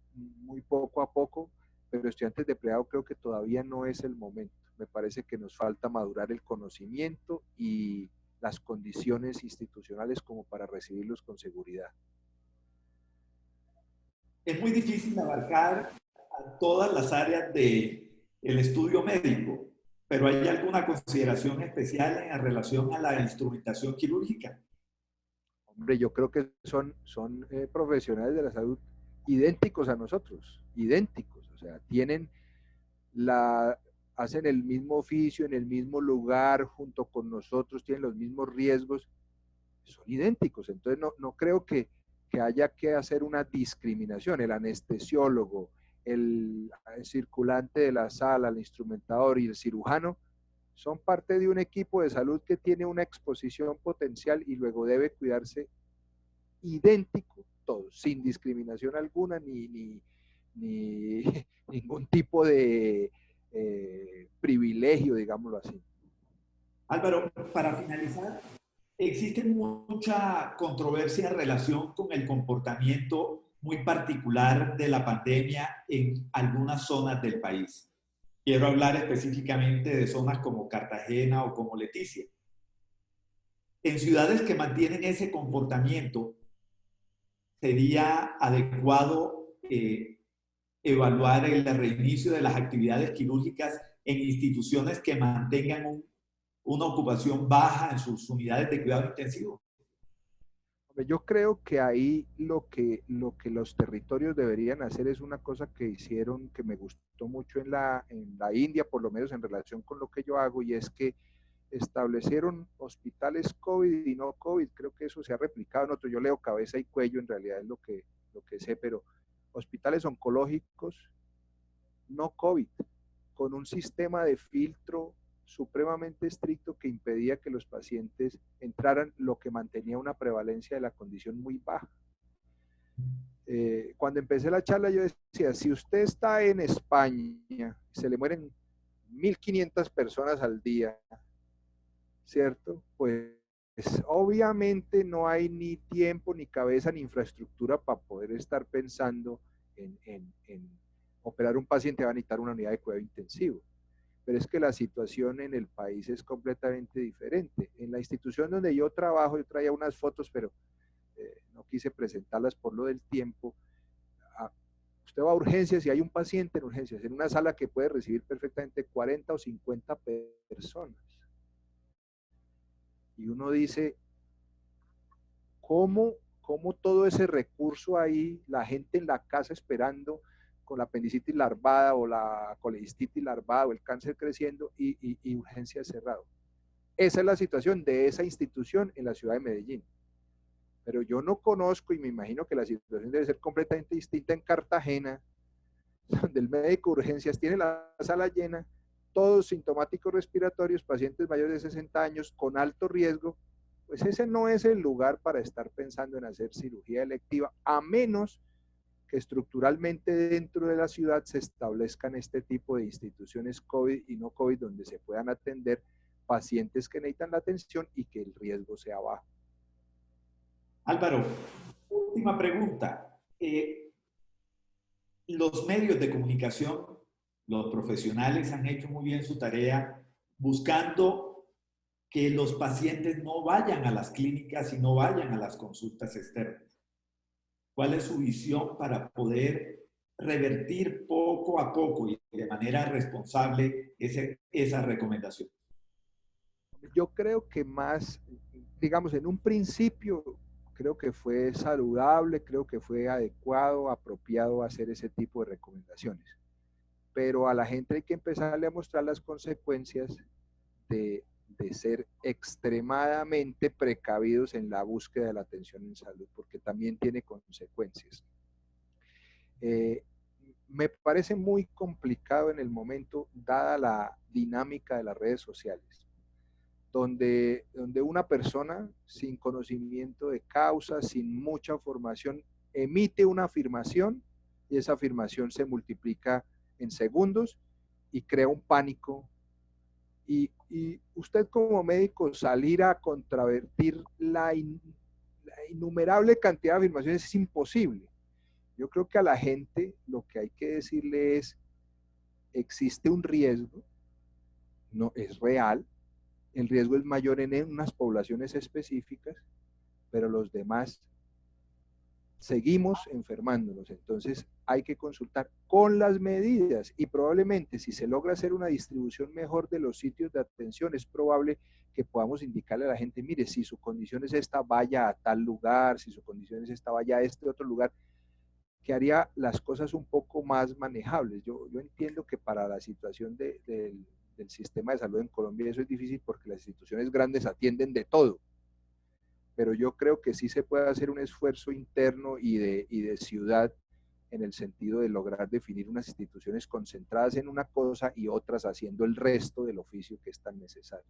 poco a poco, pero estudiantes de pregrado creo que todavía no es el momento. Me parece que nos falta madurar el conocimiento y las condiciones institucionales como para recibirlos con seguridad. Es muy difícil abarcar a todas las áreas del estudio médico, pero ¿hay alguna consideración especial en relación a la instrumentación quirúrgica? Hombre, yo creo que son profesionales de la salud idénticos a nosotros, idénticos, o sea, hacen el mismo oficio en el mismo lugar junto con nosotros, tienen los mismos riesgos, son idénticos. Entonces no creo que haya que hacer una discriminación. El anestesiólogo, el circulante de la sala, el instrumentador y el cirujano son parte de un equipo de salud que tiene una exposición potencial y luego debe cuidarse idéntico todos, sin discriminación alguna ni ningún tipo de privilegio, digámoslo así. Álvaro, para finalizar, existe mucha controversia en relación con el comportamiento muy particular de la pandemia en algunas zonas del país. Quiero hablar específicamente de zonas como Cartagena o como Leticia. En ciudades que mantienen ese comportamiento, sería adecuado evaluar el reinicio de las actividades quirúrgicas en instituciones que mantengan una ocupación baja en sus unidades de cuidado intensivo. Yo creo que ahí lo que los territorios deberían hacer es una cosa que hicieron que me gustó mucho en la India, por lo menos en relación con lo que yo hago, y es que establecieron hospitales COVID y no COVID. Creo que eso se ha replicado en otro. Yo leo cabeza y cuello, en realidad es lo que sé, pero hospitales oncológicos no COVID, con un sistema de filtro supremamente estricto que impedía que los pacientes entraran, lo que mantenía una prevalencia de la condición muy baja. Cuando empecé la charla yo decía, si usted está en España, se le mueren 1.500 personas al día, ¿cierto? Pues obviamente no hay ni tiempo, ni cabeza, ni infraestructura para poder estar pensando en operar un paciente, va a necesitar una unidad de cuidado intensivo. Pero es que la situación en el país es completamente diferente. En la institución donde yo trabajo, yo traía unas fotos, pero no quise presentarlas por lo del tiempo. Usted va a urgencias y hay un paciente en urgencias, en una sala que puede recibir perfectamente 40 o 50 personas. Y uno dice, ¿cómo todo ese recurso ahí, la gente en la casa esperando, con la apendicitis larvada o la colecistitis larvada o el cáncer creciendo y urgencias cerrado. Esa es la situación de esa institución en la ciudad de Medellín. Pero yo no conozco y me imagino que la situación debe ser completamente distinta en Cartagena, donde el médico de urgencias tiene la sala llena, todos sintomáticos respiratorios, pacientes mayores de 60 años con alto riesgo. Pues ese no es el lugar para estar pensando en hacer cirugía electiva, a menos que estructuralmente dentro de la ciudad se establezcan este tipo de instituciones COVID y no COVID donde se puedan atender pacientes que necesitan la atención y que el riesgo sea bajo. Álvaro, última pregunta. Los medios de comunicación, los profesionales han hecho muy bien su tarea buscando que los pacientes no vayan a las clínicas y no vayan a las consultas externas. ¿Cuál es su visión para poder revertir poco a poco y de manera responsable esa recomendación? Yo creo que más, digamos, en un principio, creo que fue saludable, creo que fue adecuado, apropiado hacer ese tipo de recomendaciones. Pero a la gente hay que empezarle a mostrar las consecuencias de ser extremadamente precavidos en la búsqueda de la atención en salud, porque también tiene consecuencias. Me parece muy complicado en el momento, dada la dinámica de las redes sociales, donde una persona sin conocimiento de causa, sin mucha formación, emite una afirmación y esa afirmación se multiplica en segundos y crea un pánico. Y usted como médico salir a contravertir la innumerable cantidad de afirmaciones es imposible. Yo creo que a la gente lo que hay que decirle es, existe un riesgo, no es real, el riesgo es mayor en unas poblaciones específicas, pero los demás seguimos enfermándonos. Entonces hay que consultar con las medidas y probablemente si se logra hacer una distribución mejor de los sitios de atención, es probable que podamos indicarle a la gente, mire, si su condición es esta, vaya a tal lugar, si su condición es esta, vaya a este otro lugar, que haría las cosas un poco más manejables. Yo entiendo que para la situación del sistema de salud en Colombia eso es difícil porque las instituciones grandes atienden de todo, pero yo creo que sí se puede hacer un esfuerzo interno y de ciudad en el sentido de lograr definir unas instituciones concentradas en una cosa y otras haciendo el resto del oficio que es tan necesario.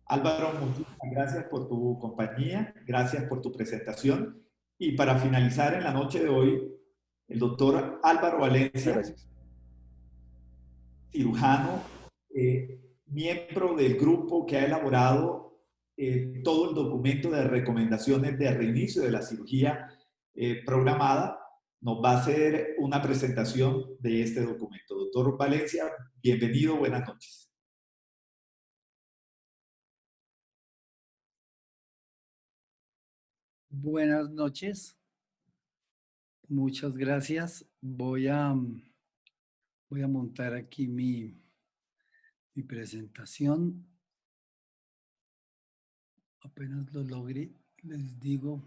Álvaro, muchísimas gracias por tu compañía, gracias por tu presentación. Y para finalizar en la noche de hoy, el doctor Álvaro Valencia, cirujano, miembro del grupo que ha elaborado todo el documento de recomendaciones de reinicio de la cirugía programada, nos va a hacer una presentación de este documento. Doctor Valencia, bienvenido, buenas noches. Buenas noches, muchas gracias. Voy a montar aquí mi presentación. Apenas lo logré, les digo.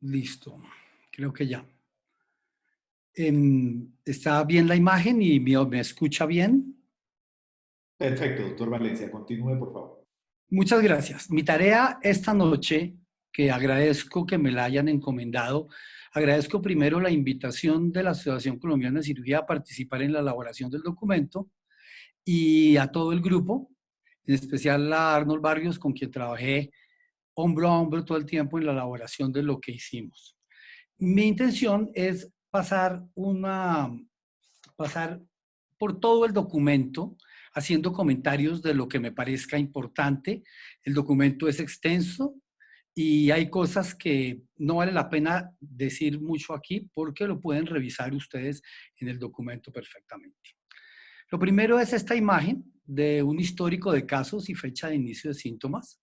Listo, creo que ya. ¿Está bien la imagen y me escucha bien? Perfecto, doctor Valencia, continúe, por favor. Muchas gracias. Mi tarea esta noche, que agradezco que me la hayan encomendado, agradezco primero la invitación de la Asociación Colombiana de Cirugía a participar en la elaboración del documento y a todo el grupo, en especial a Arnold Barrios, con quien trabajé hombro a hombro todo el tiempo en la elaboración de lo que hicimos. Mi intención es pasar por todo el documento, haciendo comentarios de lo que me parezca importante. El documento es extenso y hay cosas que no vale la pena decir mucho aquí porque lo pueden revisar ustedes en el documento perfectamente. Lo primero es esta imagen de un histórico de casos y fecha de inicio de síntomas,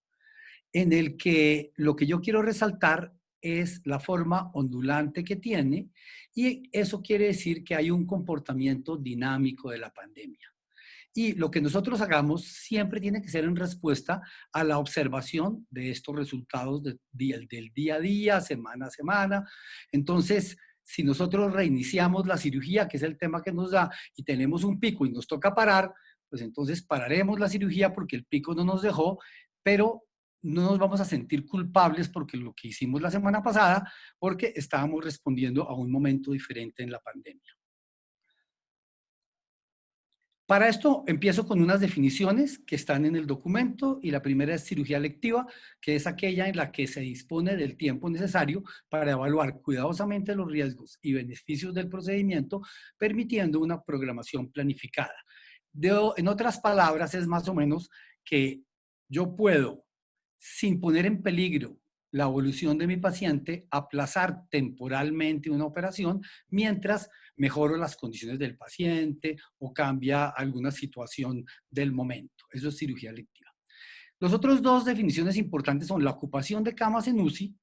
en el que lo que yo quiero resaltar es la forma ondulante que tiene y eso quiere decir que hay un comportamiento dinámico de la pandemia. Y lo que nosotros hagamos siempre tiene que ser en respuesta a la observación de estos resultados del día a día, semana a semana. Entonces, si nosotros reiniciamos la cirugía, que es el tema que nos da, y tenemos un pico y nos toca parar, pues entonces pararemos la cirugía porque el pico no nos dejó, pero no nos vamos a sentir culpables porque lo que hicimos la semana pasada, porque estábamos respondiendo a un momento diferente en la pandemia. Para esto empiezo con unas definiciones que están en el documento, y la primera es cirugía electiva, que es aquella en la que se dispone del tiempo necesario para evaluar cuidadosamente los riesgos y beneficios del procedimiento, permitiendo una programación planificada. En otras palabras, es más o menos que yo puedo, sin poner en peligro la evolución de mi paciente, aplazar temporalmente una operación mientras mejoro las condiciones del paciente o cambia alguna situación del momento. Eso es cirugía electiva. Los otros dos definiciones importantes son la ocupación de camas en UCI,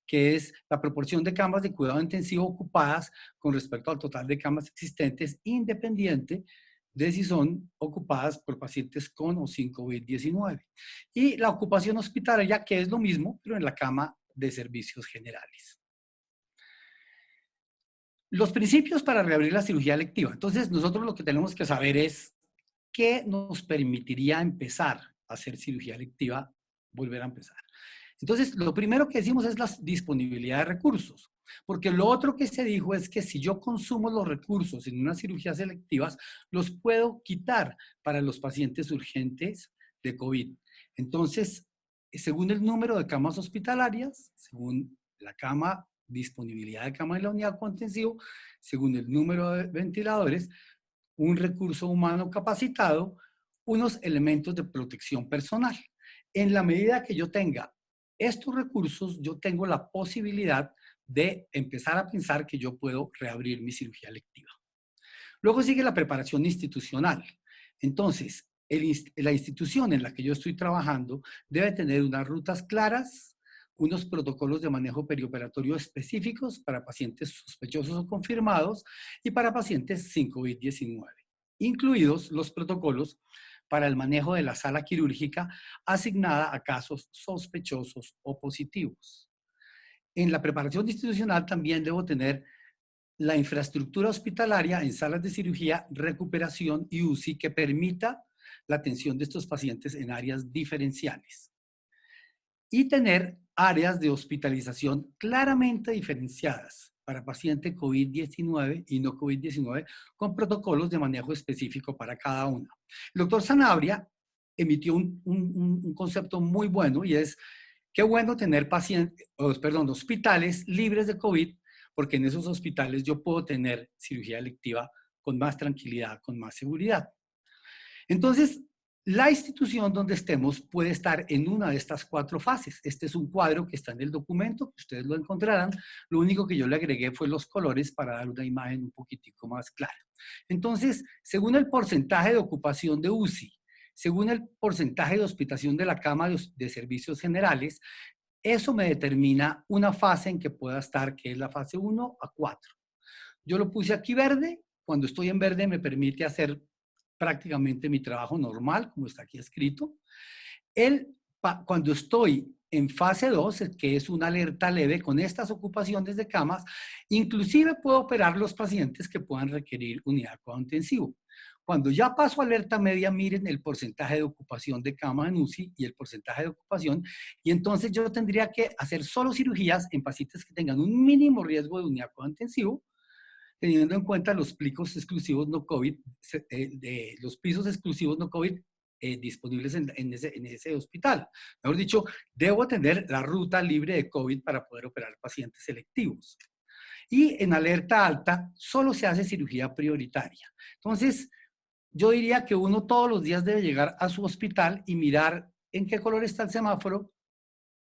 que es la proporción de camas de cuidado intensivo ocupadas con respecto al total de camas existentes, independiente de si son ocupadas por pacientes con o sin COVID-19. Y la ocupación hospitalaria, que es lo mismo, pero en la cama de servicios generales. Los principios para reabrir la cirugía electiva. Entonces, nosotros lo que tenemos que saber es qué nos permitiría empezar a hacer cirugía electiva, volver a empezar. Entonces, lo primero que decimos es la disponibilidad de recursos, porque lo otro que se dijo es que si yo consumo los recursos en unas cirugías selectivas, los puedo quitar para los pacientes urgentes de COVID. Entonces, según el número de camas hospitalarias, según la disponibilidad de cama en la unidad contensivo, según el número de ventiladores, un recurso humano capacitado, unos elementos de protección personal. En la medida que yo tenga estos recursos, yo tengo la posibilidad de empezar a pensar que yo puedo reabrir mi cirugía electiva. Luego sigue la preparación institucional. Entonces, la institución en la que yo estoy trabajando debe tener unas rutas claras, unos protocolos de manejo perioperatorio específicos para pacientes sospechosos o confirmados y para pacientes sin COVID-19, incluidos los protocolos para el manejo de la sala quirúrgica asignada a casos sospechosos o positivos. En la preparación institucional también debo tener la infraestructura hospitalaria en salas de cirugía, recuperación y UCI que permita la atención de estos pacientes en áreas diferenciales. Y tener áreas de hospitalización claramente diferenciadas para paciente COVID-19 y no COVID-19, con protocolos de manejo específico para cada una. El doctor Sanabria emitió un concepto muy bueno, y es qué bueno tener hospitales libres de COVID, porque en esos hospitales yo puedo tener cirugía electiva con más tranquilidad, con más seguridad. Entonces, la institución donde estemos puede estar en una de estas 4 fases. Este es un cuadro que está en el documento, que ustedes lo encontrarán. Lo único que yo le agregué fue los colores para dar una imagen un poquitico más clara. Entonces, según el porcentaje de ocupación de UCI, según el porcentaje de hospitalización de la cama de servicios generales, eso me determina una fase en que pueda estar, que es la fase 1 a 4. Yo lo puse aquí verde. Cuando estoy en verde me permite hacer prácticamente mi trabajo normal, como está aquí escrito. Cuando estoy en fase 2, que es una alerta leve con estas ocupaciones de camas, inclusive puedo operar los pacientes que puedan requerir unidad de cuidado intensivo. Cuando ya paso a alerta media, miren el porcentaje de ocupación de cama en UCI y el porcentaje de ocupación, y entonces yo tendría que hacer solo cirugías en pacientes que tengan un mínimo riesgo de unidad de cuidado intensivo, teniendo en cuenta los picos exclusivos no COVID, los pisos exclusivos no COVID disponibles en ese hospital. Mejor dicho, debo tener la ruta libre de COVID para poder operar pacientes selectivos. Y en alerta alta solo se hace cirugía prioritaria. Entonces, yo diría que uno todos los días debe llegar a su hospital y mirar en qué color está el semáforo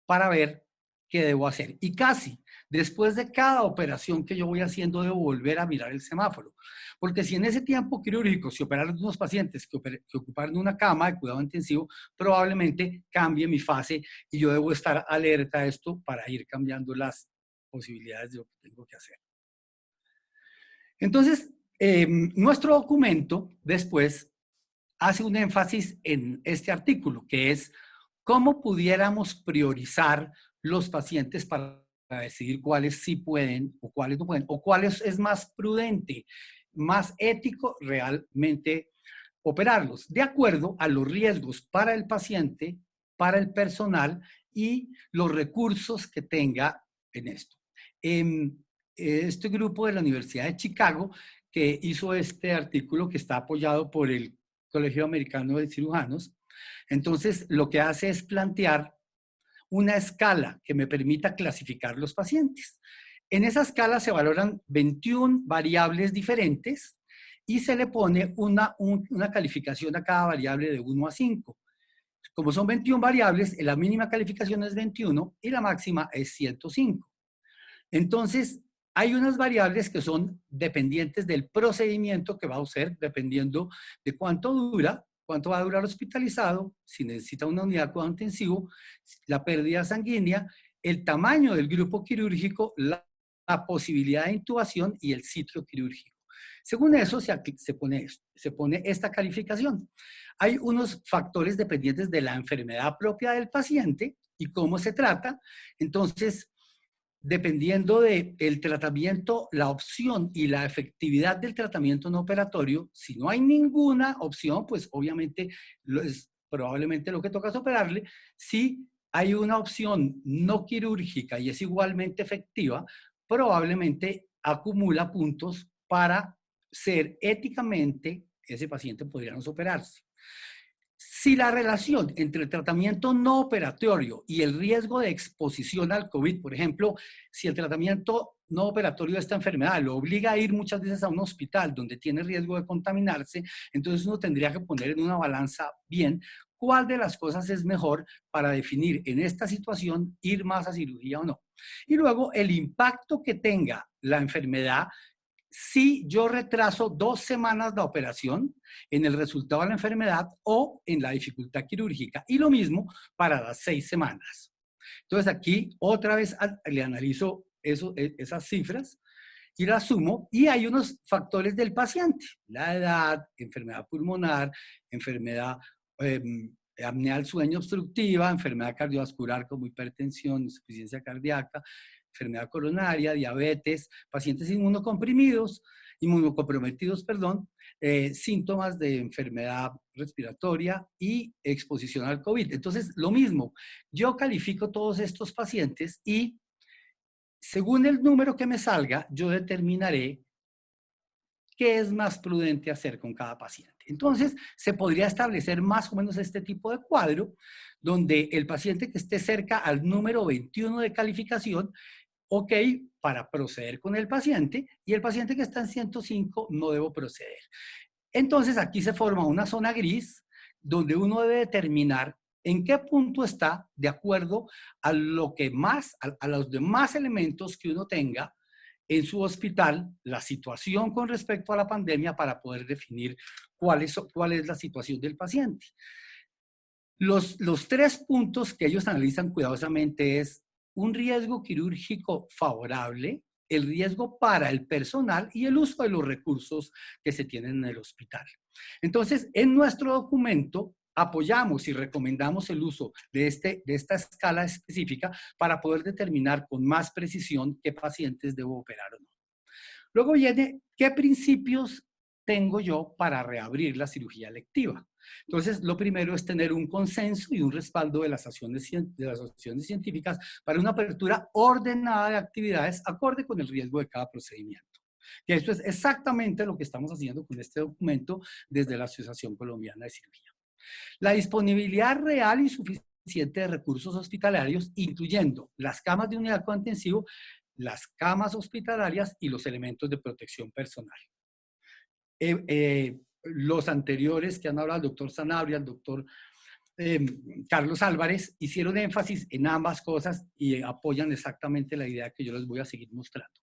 para ver qué debo hacer. Y casi después de cada operación que yo voy haciendo, debo volver a mirar el semáforo. Porque si en ese tiempo quirúrgico, si operaron unos pacientes que ocuparon una cama de cuidado intensivo, probablemente cambie mi fase y yo debo estar alerta a esto para ir cambiando las posibilidades de lo que tengo que hacer. Entonces, nuestro documento después hace un énfasis en este artículo, que es cómo pudiéramos priorizar los pacientes para decidir cuáles sí pueden o cuáles no pueden, o cuáles es más prudente, más ético realmente operarlos, de acuerdo a los riesgos para el paciente, para el personal y los recursos que tenga en esto. Este grupo de la Universidad de Chicago que hizo este artículo que está apoyado por el Colegio Americano de Cirujanos, entonces lo que hace es plantear una escala que me permita clasificar los pacientes. En esa escala se valoran 21 variables diferentes y se le pone una calificación a cada variable de 1 a 5. Como son 21 variables, la mínima calificación es 21 y la máxima es 105. Entonces, hay unas variables que son dependientes del procedimiento que va a hacer, dependiendo de cuánto dura, cuánto va a durar hospitalizado, si necesita una unidad de cuidado intensivo, la pérdida sanguínea, el tamaño del grupo quirúrgico, la posibilidad de intubación y el sitio quirúrgico. Según eso se pone esta calificación. Hay unos factores dependientes de la enfermedad propia del paciente y cómo se trata. Entonces, dependiendo del tratamiento, la opción y la efectividad del tratamiento no operatorio, si no hay ninguna opción, pues obviamente es probablemente lo que toca es operarle. Si hay una opción no quirúrgica y es igualmente efectiva, probablemente acumula puntos para ser éticamente, ese paciente podría no operarse. Si la relación entre el tratamiento no operatorio y el riesgo de exposición al COVID, por ejemplo, si el tratamiento no operatorio de esta enfermedad lo obliga a ir muchas veces a un hospital donde tiene riesgo de contaminarse, entonces uno tendría que poner en una balanza bien cuál de las cosas es mejor para definir en esta situación ir más a cirugía o no. Y luego el impacto que tenga la enfermedad si yo retraso 2 semanas la operación en el resultado de la enfermedad o en la dificultad quirúrgica. Y lo mismo para las 6 semanas. Entonces aquí otra vez le analizo esas cifras y las sumo y hay unos factores del paciente. La edad, enfermedad pulmonar, enfermedad apnea del sueño obstructiva, enfermedad cardiovascular como hipertensión, insuficiencia cardíaca, enfermedad coronaria, diabetes, pacientes inmunocomprometidos, síntomas de enfermedad respiratoria y exposición al COVID. Entonces, lo mismo, yo califico todos estos pacientes y según el número que me salga, yo determinaré qué es más prudente hacer con cada paciente. Entonces, se podría establecer más o menos este tipo de cuadro, donde el paciente que esté cerca al número 21 de calificación, ok, para proceder con el paciente, y el paciente que está en 105 no debo proceder. Entonces, aquí se forma una zona gris, donde uno debe determinar en qué punto está de acuerdo a lo que más, a los demás elementos que uno tenga en su hospital, la situación con respecto a la pandemia para poder definir cuál es la situación del paciente. Los 3 puntos que ellos analizan cuidadosamente es un riesgo quirúrgico favorable, el riesgo para el personal y el uso de los recursos que se tienen en el hospital. Entonces, en nuestro documento apoyamos y recomendamos el uso de esta escala específica para poder determinar con más precisión qué pacientes debo operar o no. Luego viene, ¿qué principios tengo yo para reabrir la cirugía electiva? Entonces, lo primero es tener un consenso y un respaldo de las asociaciones científicas para una apertura ordenada de actividades acorde con el riesgo de cada procedimiento. Que esto es exactamente lo que estamos haciendo con este documento desde la Asociación Colombiana de Cirugía. La disponibilidad real y suficiente de recursos hospitalarios, incluyendo las camas de unidad de cuidado intensivo, las camas hospitalarias y los elementos de protección personal. Los anteriores que han hablado, el doctor Sanabria, el doctor Carlos Álvarez, hicieron énfasis en ambas cosas y apoyan exactamente la idea que yo les voy a seguir mostrando.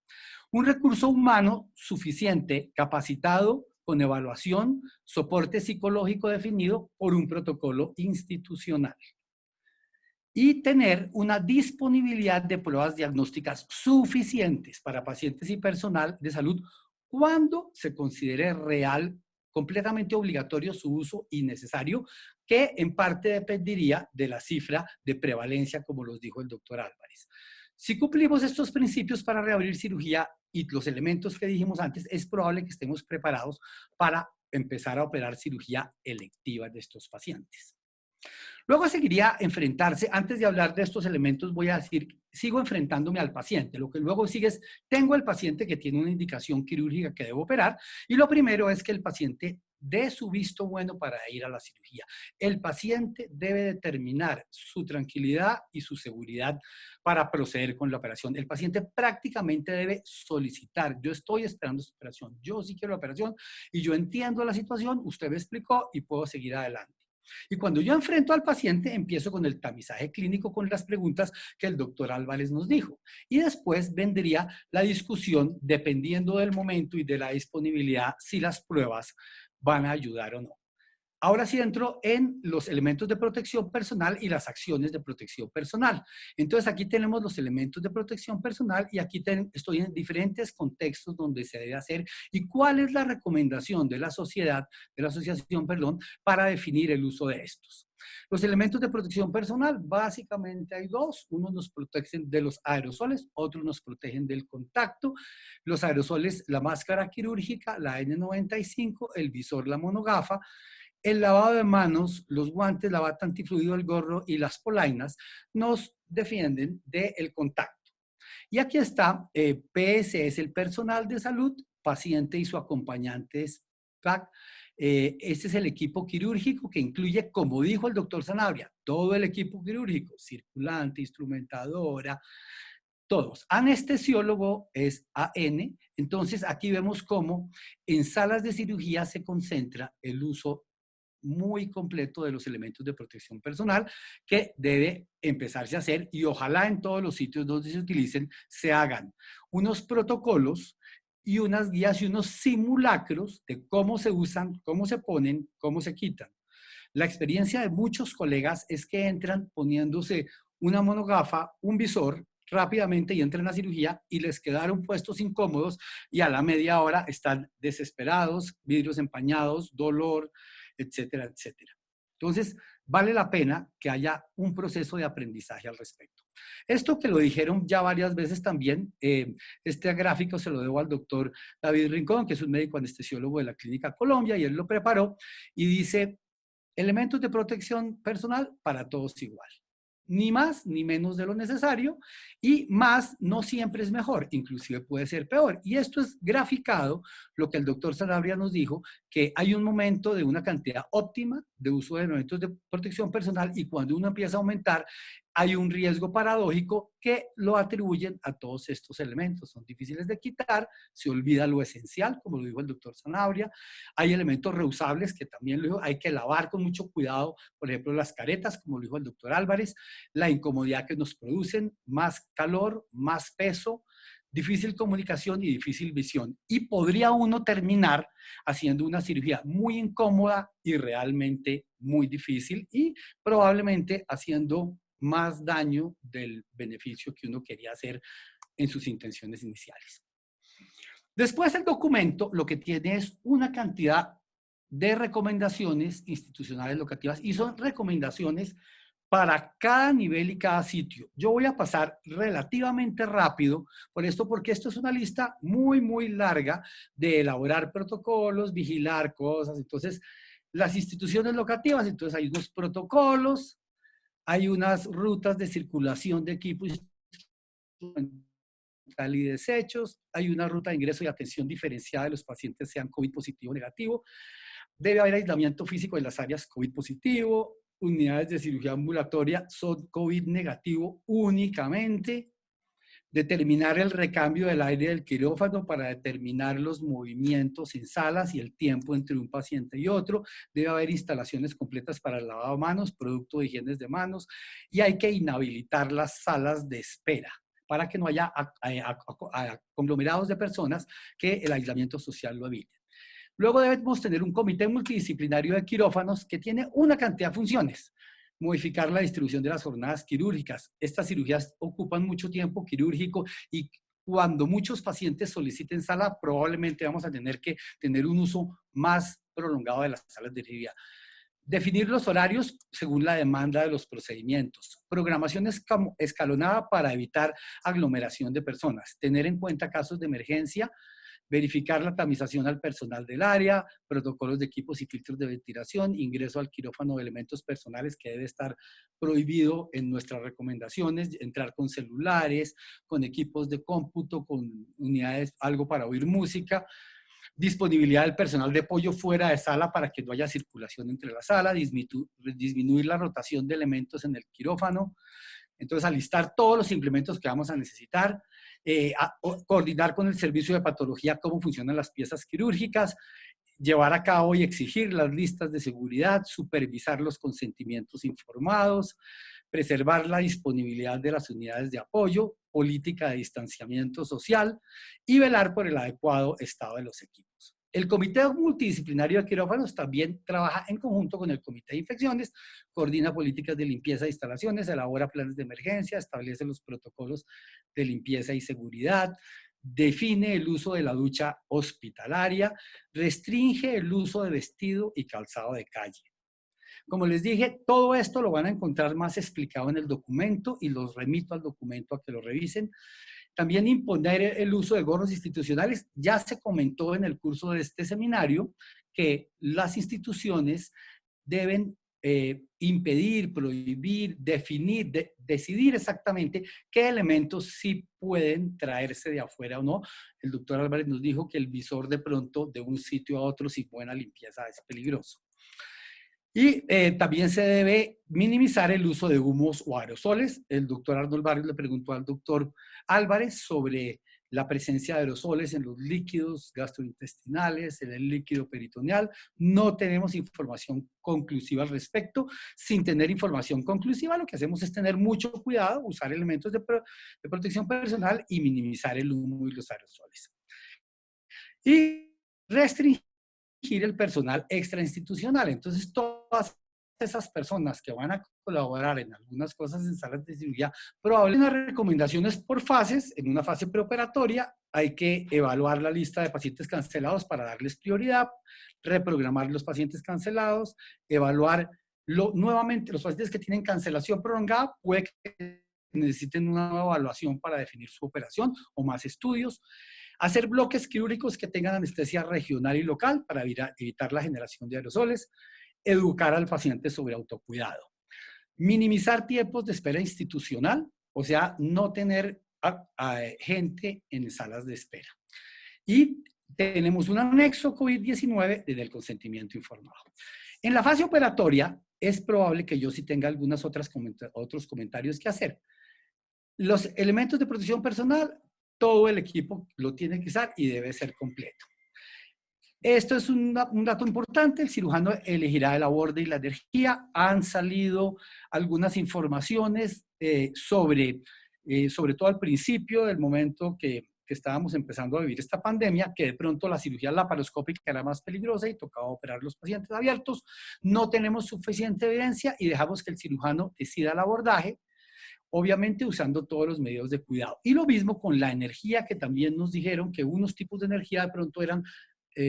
Un recurso humano suficiente, capacitado, con evaluación, soporte psicológico definido por un protocolo institucional. Y tener una disponibilidad de pruebas diagnósticas suficientes para pacientes y personal de salud cuando se considere real completamente obligatorio su uso innecesario, que en parte dependería de la cifra de prevalencia, como los dijo el doctor Álvarez. Si cumplimos estos principios para reabrir cirugía y los elementos que dijimos antes, es probable que estemos preparados para empezar a operar cirugía electiva de estos pacientes. Luego seguiría enfrentarse, antes de hablar de estos elementos, voy a decir, sigo enfrentándome al paciente. Lo que luego sigue es, tengo el paciente que tiene una indicación quirúrgica que debo operar, y lo primero es que el paciente dé su visto bueno para ir a la cirugía. El paciente debe determinar su tranquilidad y su seguridad para proceder con la operación. El paciente prácticamente debe solicitar, yo estoy esperando esta operación, yo sí quiero la operación y yo entiendo la situación, usted me explicó y puedo seguir adelante. Y cuando yo enfrento al paciente, empiezo con el tamizaje clínico, con las preguntas que el doctor Álvarez nos dijo. Y después vendría la discusión, dependiendo del momento y de la disponibilidad, si las pruebas van a ayudar o no. Ahora sí entro en los elementos de protección personal y las acciones de protección personal. Entonces aquí tenemos los elementos de protección personal y aquí estoy en diferentes contextos donde se debe hacer y cuál es la recomendación de la asociación, para definir el uso de estos. Los elementos de protección personal, básicamente hay dos. Unos nos protegen de los aerosoles, otros nos protegen del contacto. Los aerosoles, la máscara quirúrgica, la N95, el visor, la monogafa. El lavado de manos, los guantes, la bata antifluido, el gorro y las polainas nos defienden del contacto. Y aquí está, PS es el personal de salud, paciente y su acompañante es PAC. Este es el equipo quirúrgico que incluye, como dijo el doctor Sanabria, todo el equipo quirúrgico, circulante, instrumentadora, todos. Anestesiólogo es AN. Entonces aquí vemos cómo en salas de cirugía se concentra el uso muy completo de los elementos de protección personal que debe empezarse a hacer y ojalá en todos los sitios donde se utilicen se hagan unos protocolos y unas guías y unos simulacros de cómo se usan, cómo se ponen, cómo se quitan. La experiencia de muchos colegas es que entran poniéndose una monogafa, un visor, rápidamente y entran a cirugía y les quedaron puestos incómodos y a la media hora están desesperados, vidrios empañados, dolor, etcétera, etcétera. Entonces, vale la pena que haya un proceso de aprendizaje al respecto. Esto que lo dijeron ya varias veces también, este gráfico se lo debo al doctor David Rincón, que es un médico anestesiólogo de la Clínica Colombia, y él lo preparó y dice, elementos de protección personal para todos igual. Ni más ni menos de lo necesario, y más no siempre es mejor, inclusive puede ser peor. Y esto es graficado, lo que el doctor Sanabria nos dijo, que hay un momento de una cantidad óptima de uso de elementos de protección personal y cuando uno empieza a aumentar, hay un riesgo paradójico que lo atribuyen a todos estos elementos. Son difíciles de quitar, se olvida lo esencial, como lo dijo el doctor Sanabria. Hay elementos reusables que también lo dijo, hay que lavar con mucho cuidado, por ejemplo, las caretas, como lo dijo el doctor Álvarez, la incomodidad que nos producen, más calor, más peso, difícil comunicación y difícil visión. Y podría uno terminar haciendo una cirugía muy incómoda y realmente muy difícil y probablemente haciendo más daño del beneficio que uno quería hacer en sus intenciones iniciales. Después el documento lo que tiene es una cantidad de recomendaciones institucionales locativas y son recomendaciones para cada nivel y cada sitio. Yo voy a pasar relativamente rápido por esto, porque esto es una lista muy, muy larga de elaborar protocolos, vigilar cosas. Entonces, las instituciones locativas, entonces hay unos protocolos, hay unas rutas de circulación de equipo instrumental y desechos, hay una ruta de ingreso y atención diferenciada de los pacientes sean COVID positivo o negativo, debe haber aislamiento físico en las áreas COVID positivo, unidades de cirugía ambulatoria son COVID negativo únicamente, determinar el recambio del aire del quirófano para determinar los movimientos en salas y el tiempo entre un paciente y otro. Debe haber instalaciones completas para el lavado de manos, producto de higiene de manos y hay que inhabilitar las salas de espera para que no haya conglomerados de personas que el aislamiento social lo evite. Luego debemos tener un comité multidisciplinario de quirófanos que tiene una cantidad de funciones. Modificar la distribución de las jornadas quirúrgicas. Estas cirugías ocupan mucho tiempo quirúrgico y cuando muchos pacientes soliciten sala, probablemente vamos a tener que tener un uso más prolongado de las salas de cirugía. Definir los horarios según la demanda de los procedimientos. Programación escalonada para evitar aglomeración de personas. Tener en cuenta casos de emergencia. Verificar la tamización al personal del área, protocolos de equipos y filtros de ventilación, ingreso al quirófano de elementos personales que debe estar prohibido en nuestras recomendaciones, entrar con celulares, con equipos de cómputo, con unidades, algo para oír música, disponibilidad del personal de apoyo fuera de sala para que no haya circulación entre la sala, disminuir la rotación de elementos en el quirófano. Entonces, alistar todos los implementos que vamos a necesitar, coordinar con el servicio de patología cómo funcionan las piezas quirúrgicas, llevar a cabo y exigir las listas de seguridad, supervisar los consentimientos informados, preservar la disponibilidad de las unidades de apoyo, política de distanciamiento social y velar por el adecuado estado de los equipos. El Comité Multidisciplinario de Quirófanos también trabaja en conjunto con el Comité de Infecciones, coordina políticas de limpieza de instalaciones, elabora planes de emergencia, establece los protocolos de limpieza y seguridad, define el uso de la ducha hospitalaria, restringe el uso de vestido y calzado de calle. Como les dije, todo esto lo van a encontrar más explicado en el documento y los remito al documento a que lo revisen. También imponer el uso de gorros institucionales. Ya se comentó en el curso de este seminario que las instituciones deben impedir, prohibir, definir, decidir exactamente qué elementos sí pueden traerse de afuera o no. El doctor Álvarez nos dijo que el visor de pronto de un sitio a otro sin buena limpieza es peligroso. Y también se debe minimizar el uso de humos o aerosoles. El doctor Arnold Barrios le preguntó al doctor Álvarez sobre la presencia de aerosoles en los líquidos gastrointestinales, en el líquido peritoneal. No tenemos información conclusiva al respecto. Sin tener información conclusiva, lo que hacemos es tener mucho cuidado, usar elementos de protección personal y minimizar el humo y los aerosoles. Y restringir el personal extrainstitucional. Entonces, todas esas personas que van a colaborar en algunas cosas en salas de cirugía, probablemente las recomendaciones por fases. En una fase preoperatoria hay que evaluar la lista de pacientes cancelados para darles prioridad, reprogramar los pacientes cancelados, evaluar nuevamente los pacientes que tienen cancelación prolongada, puede que necesiten una nueva evaluación para definir su operación o más estudios. Hacer bloques quirúrgicos que tengan anestesia regional y local para evitar la generación de aerosoles. Educar al paciente sobre autocuidado. Minimizar tiempos de espera institucional, o sea, no tener gente en salas de espera. Y tenemos un anexo COVID-19 desde el consentimiento informado. En la fase operatoria, es probable que yo sí tenga algunos otros comentarios que hacer. Los elementos de protección personal, todo el equipo lo tiene que usar y debe ser completo. Esto es un dato importante, el cirujano elegirá el aborde y la energía. Han salido algunas informaciones sobre todo al principio del momento que estábamos empezando a vivir esta pandemia, que de pronto la cirugía laparoscópica era más peligrosa y tocaba operar los pacientes abiertos. No tenemos suficiente evidencia y dejamos que el cirujano decida el abordaje, obviamente usando todos los medios de cuidado. Y lo mismo con la energía, que también nos dijeron que unos tipos de energía de pronto eran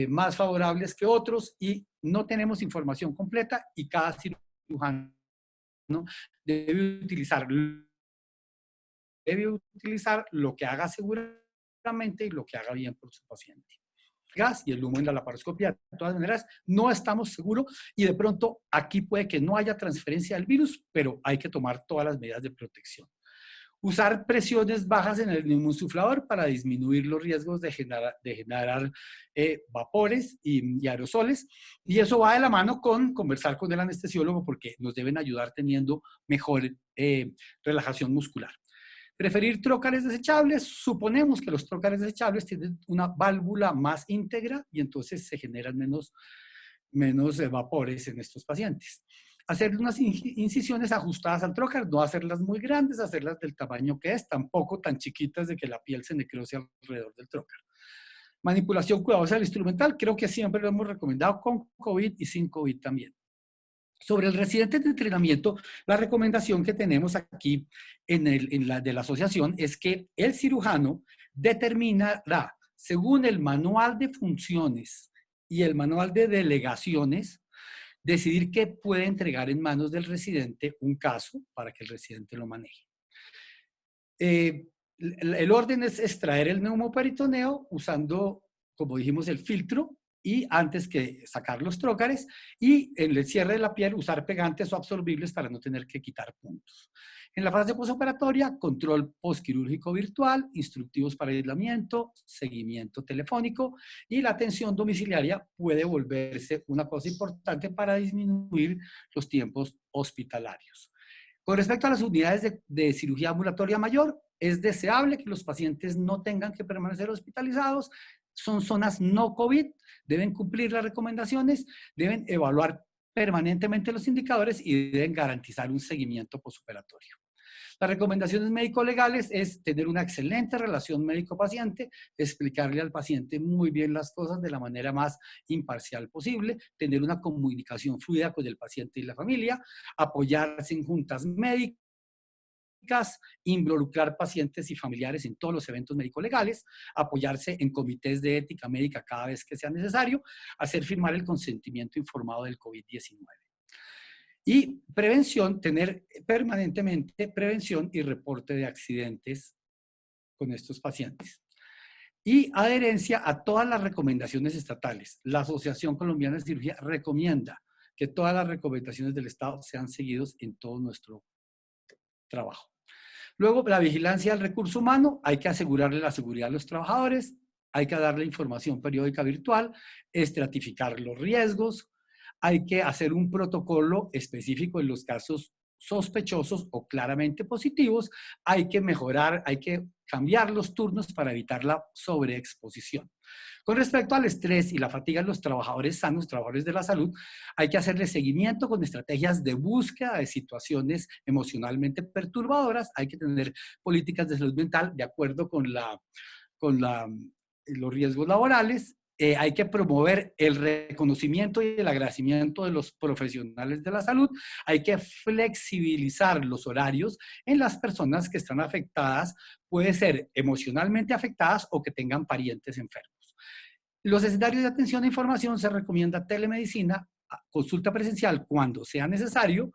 más favorables que otros y no tenemos información completa y cada cirujano debe utilizar lo que haga seguramente y lo que haga bien por su paciente. Gas y el humo en la laparoscopia, de todas maneras, no estamos seguros y de pronto aquí puede que no haya transferencia del virus, pero hay que tomar todas las medidas de protección. Usar presiones bajas en el neumoinsuflador para disminuir los riesgos de generar vapores y aerosoles. Y eso va de la mano con conversar con el anestesiólogo porque nos deben ayudar teniendo mejor relajación muscular. Preferir trócares desechables. Suponemos que los trócares desechables tienen una válvula más íntegra y entonces se generan menos vapores en estos pacientes. Hacer unas incisiones ajustadas al trócar, no hacerlas muy grandes, hacerlas del tamaño que es, tampoco tan chiquitas de que la piel se necrose alrededor del trócar. Manipulación cuidadosa del instrumental, creo que siempre lo hemos recomendado con COVID y sin COVID también. Sobre el residente de entrenamiento, la recomendación que tenemos aquí de la asociación es que el cirujano determinará, según el manual de funciones y el manual de delegaciones, decidir qué puede entregar en manos del residente un caso para que el residente lo maneje. El orden es extraer el neumoperitoneo usando, como dijimos, el filtro, y antes que sacar los trócares, y en el cierre de la piel usar pegantes o absorbibles para no tener que quitar puntos. En la fase posoperatoria, control postquirúrgico virtual, instructivos para aislamiento, seguimiento telefónico, y la atención domiciliaria puede volverse una cosa importante para disminuir los tiempos hospitalarios. Con respecto a las unidades de cirugía ambulatoria mayor, es deseable que los pacientes no tengan que permanecer hospitalizados. Son zonas no COVID, deben cumplir las recomendaciones, deben evaluar permanentemente los indicadores y deben garantizar un seguimiento postoperatorio. Las recomendaciones médico-legales es tener una excelente relación médico-paciente, explicarle al paciente muy bien las cosas de la manera más imparcial posible, tener una comunicación fluida con el paciente y la familia, apoyarse en juntas médicas, involucrar pacientes y familiares en todos los eventos médico-legales, apoyarse en comités de ética médica cada vez que sea necesario, hacer firmar el consentimiento informado del COVID-19. Y prevención, tener permanentemente prevención y reporte de accidentes con estos pacientes. Y adherencia a todas las recomendaciones estatales. La Asociación Colombiana de Cirugía recomienda que todas las recomendaciones del Estado sean seguidas en todo nuestro trabajo. Luego, la vigilancia del recurso humano, hay que asegurarle la seguridad a los trabajadores, hay que darle información periódica virtual, estratificar los riesgos, hay que hacer un protocolo específico en los casos sospechosos o claramente positivos, hay que mejorar, hay que cambiar los turnos para evitar la sobreexposición. Con respecto al estrés y la fatiga en los trabajadores sanos, trabajadores de la salud, hay que hacerle seguimiento con estrategias de búsqueda de situaciones emocionalmente perturbadoras, hay que tener políticas de salud mental de acuerdo con los riesgos laborales. Hay que promover el reconocimiento y el agradecimiento de los profesionales de la salud. Hay que flexibilizar los horarios en las personas que están afectadas, puede ser emocionalmente afectadas o que tengan parientes enfermos. Los escenarios de atención e información se recomienda telemedicina, consulta presencial cuando sea necesario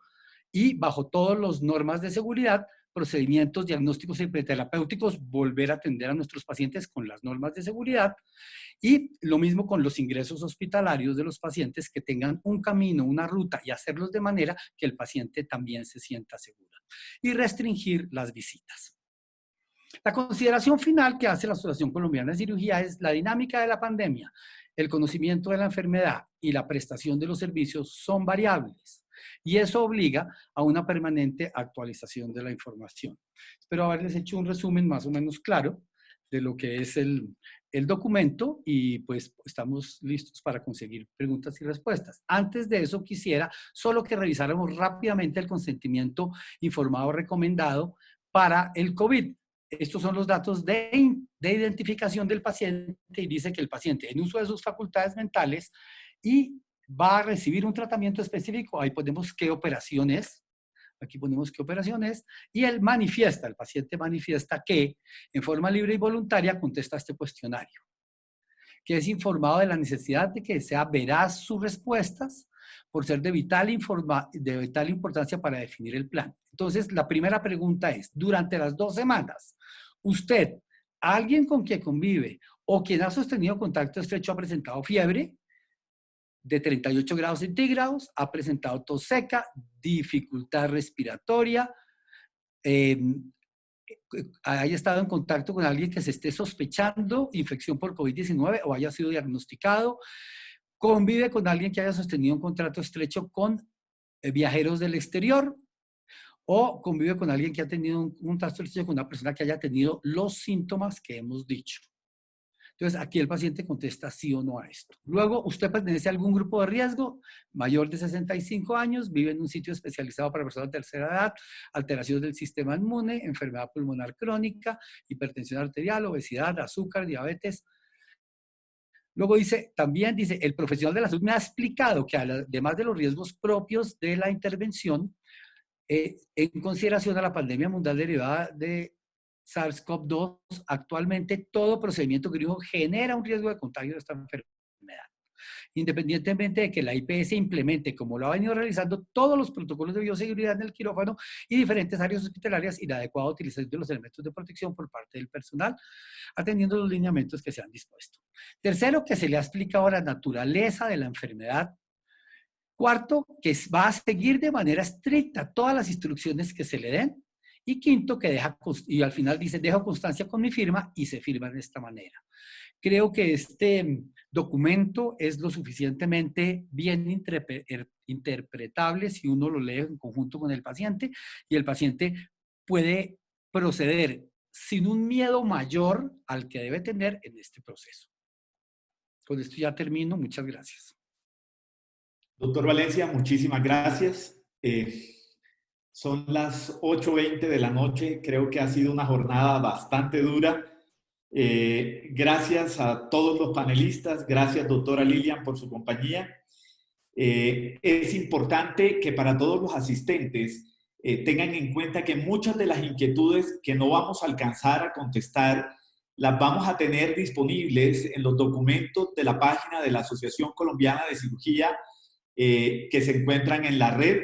y bajo todas las normas de seguridad, procedimientos diagnósticos y preterapéuticos, volver a atender a nuestros pacientes con las normas de seguridad. Y lo mismo con los ingresos hospitalarios de los pacientes, que tengan un camino, una ruta, y hacerlos de manera que el paciente también se sienta seguro. Y restringir las visitas. La consideración final que hace la Asociación Colombiana de Cirugía es la dinámica de la pandemia, el conocimiento de la enfermedad y la prestación de los servicios son variables. Y eso obliga a una permanente actualización de la información. Espero haberles hecho un resumen más o menos claro de lo que es el documento y pues estamos listos para conseguir preguntas y respuestas. Antes de eso quisiera solo que revisáramos rápidamente el consentimiento informado recomendado para el COVID. Estos son los datos de identificación del paciente y dice que el paciente en uso de sus facultades mentales y va a recibir un tratamiento específico. Ahí ponemos qué operación es. Aquí ponemos qué operación es. Y él manifiesta, el paciente manifiesta que en forma libre y voluntaria contesta este cuestionario. Que es informado de la necesidad de que sea veraz sus respuestas por ser de vital importancia para definir el plan. Entonces, la primera pregunta es, durante las 2 semanas, usted, alguien con quien convive o quien ha sostenido contacto estrecho ha presentado fiebre de 38 grados centígrados, ha presentado tos seca, dificultad respiratoria, haya estado en contacto con alguien que se esté sospechando infección por COVID-19 o haya sido diagnosticado, convive con alguien que haya sostenido un contrato estrecho con viajeros del exterior o convive con alguien que ha tenido un contacto estrecho con una persona que haya tenido los síntomas que hemos dicho. Entonces, aquí el paciente contesta sí o no a esto. Luego, usted pertenece a algún grupo de riesgo, mayor de 65 años, vive en un sitio especializado para personas de tercera edad, alteraciones del sistema inmune, enfermedad pulmonar crónica, hipertensión arterial, obesidad, azúcar, diabetes, Luego también dice, el profesional de la salud me ha explicado que además de los riesgos propios de la intervención, en consideración a la pandemia mundial derivada de SARS-CoV-2, actualmente todo procedimiento quirúrgico genera un riesgo de contagio de esta enfermedad. Independientemente de que la IPS implemente, como lo ha venido realizando, todos los protocolos de bioseguridad en el quirófano y diferentes áreas hospitalarias y la adecuada utilización de los elementos de protección por parte del personal, atendiendo los lineamientos que se han dispuesto. Tercero, que se le ha explicado la naturaleza de la enfermedad. Cuarto, que va a seguir de manera estricta todas las instrucciones que se le den. Y quinto, que y al final dice, dejo constancia con mi firma y se firma de esta manera. Creo que este documento es lo suficientemente bien interpretable si uno lo lee en conjunto con el paciente y el paciente puede proceder sin un miedo mayor al que debe tener en este proceso. Con esto ya termino. Muchas gracias. Doctor Valencia, muchísimas gracias. Son las 8:20 de la noche. Creo que ha sido una jornada bastante dura. Gracias a todos los panelistas. Gracias, doctora Lilian, por su compañía. Es importante que para todos los asistentes tengan en cuenta que muchas de las inquietudes que no vamos a alcanzar a contestar las vamos a tener disponibles en los documentos de la página de la Asociación Colombiana de Cirugía que se encuentran en la red.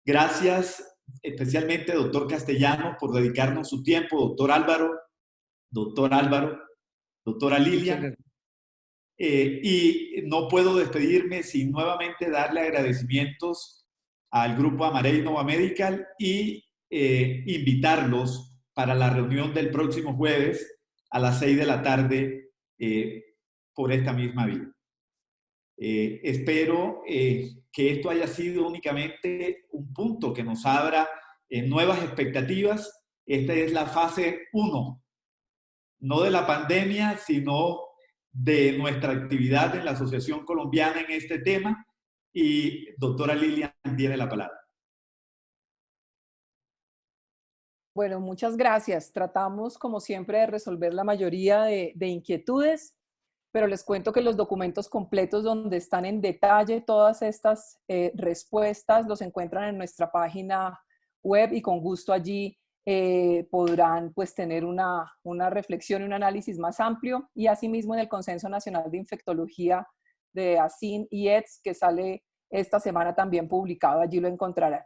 Gracias especialmente, doctor Castellano, por dedicarnos su tiempo, doctor Álvaro, doctora Lilian. Y no puedo despedirme sin nuevamente darle agradecimientos al grupo Amaré Innova Medical y invitarlos para la reunión del próximo jueves a las 6 de la tarde por esta misma vía. Espero que esto haya sido únicamente un punto que nos abra nuevas expectativas. Esta es la fase 1, no de la pandemia, sino de nuestra actividad en la Asociación Colombiana en este tema. Y doctora Lilian tiene la palabra. Bueno, muchas gracias. Tratamos, como siempre, de resolver la mayoría de inquietudes, pero les cuento que los documentos completos donde están en detalle todas estas respuestas los encuentran en nuestra página web y con gusto allí podrán pues tener una reflexión y un análisis más amplio, y asimismo en el Consenso Nacional de Infectología de ASIN y ETS, que sale esta semana también publicado, allí lo encontrarán.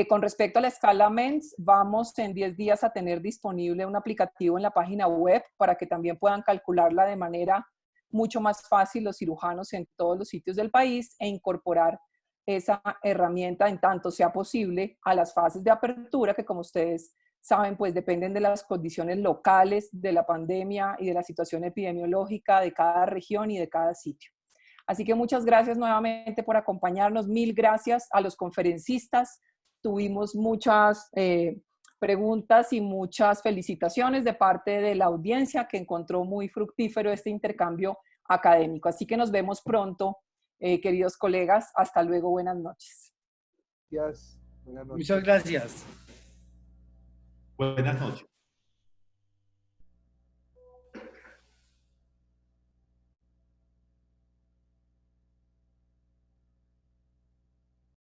Con respecto a la escala MENS, vamos en 10 días a tener disponible un aplicativo en la página web para que también puedan calcularla de manera mucho más fácil los cirujanos en todos los sitios del país e incorporar esa herramienta en tanto sea posible a las fases de apertura que, como ustedes saben, pues dependen de las condiciones locales de la pandemia y de la situación epidemiológica de cada región y de cada sitio. Así que muchas gracias nuevamente por acompañarnos. Mil gracias a los conferencistas. Tuvimos muchas preguntas y muchas felicitaciones de parte de la audiencia, que encontró muy fructífero este intercambio académico. Así que nos vemos pronto, queridos colegas. Hasta luego. Buenas noches. Gracias. Buenas noches. Muchas gracias. Buenas noches.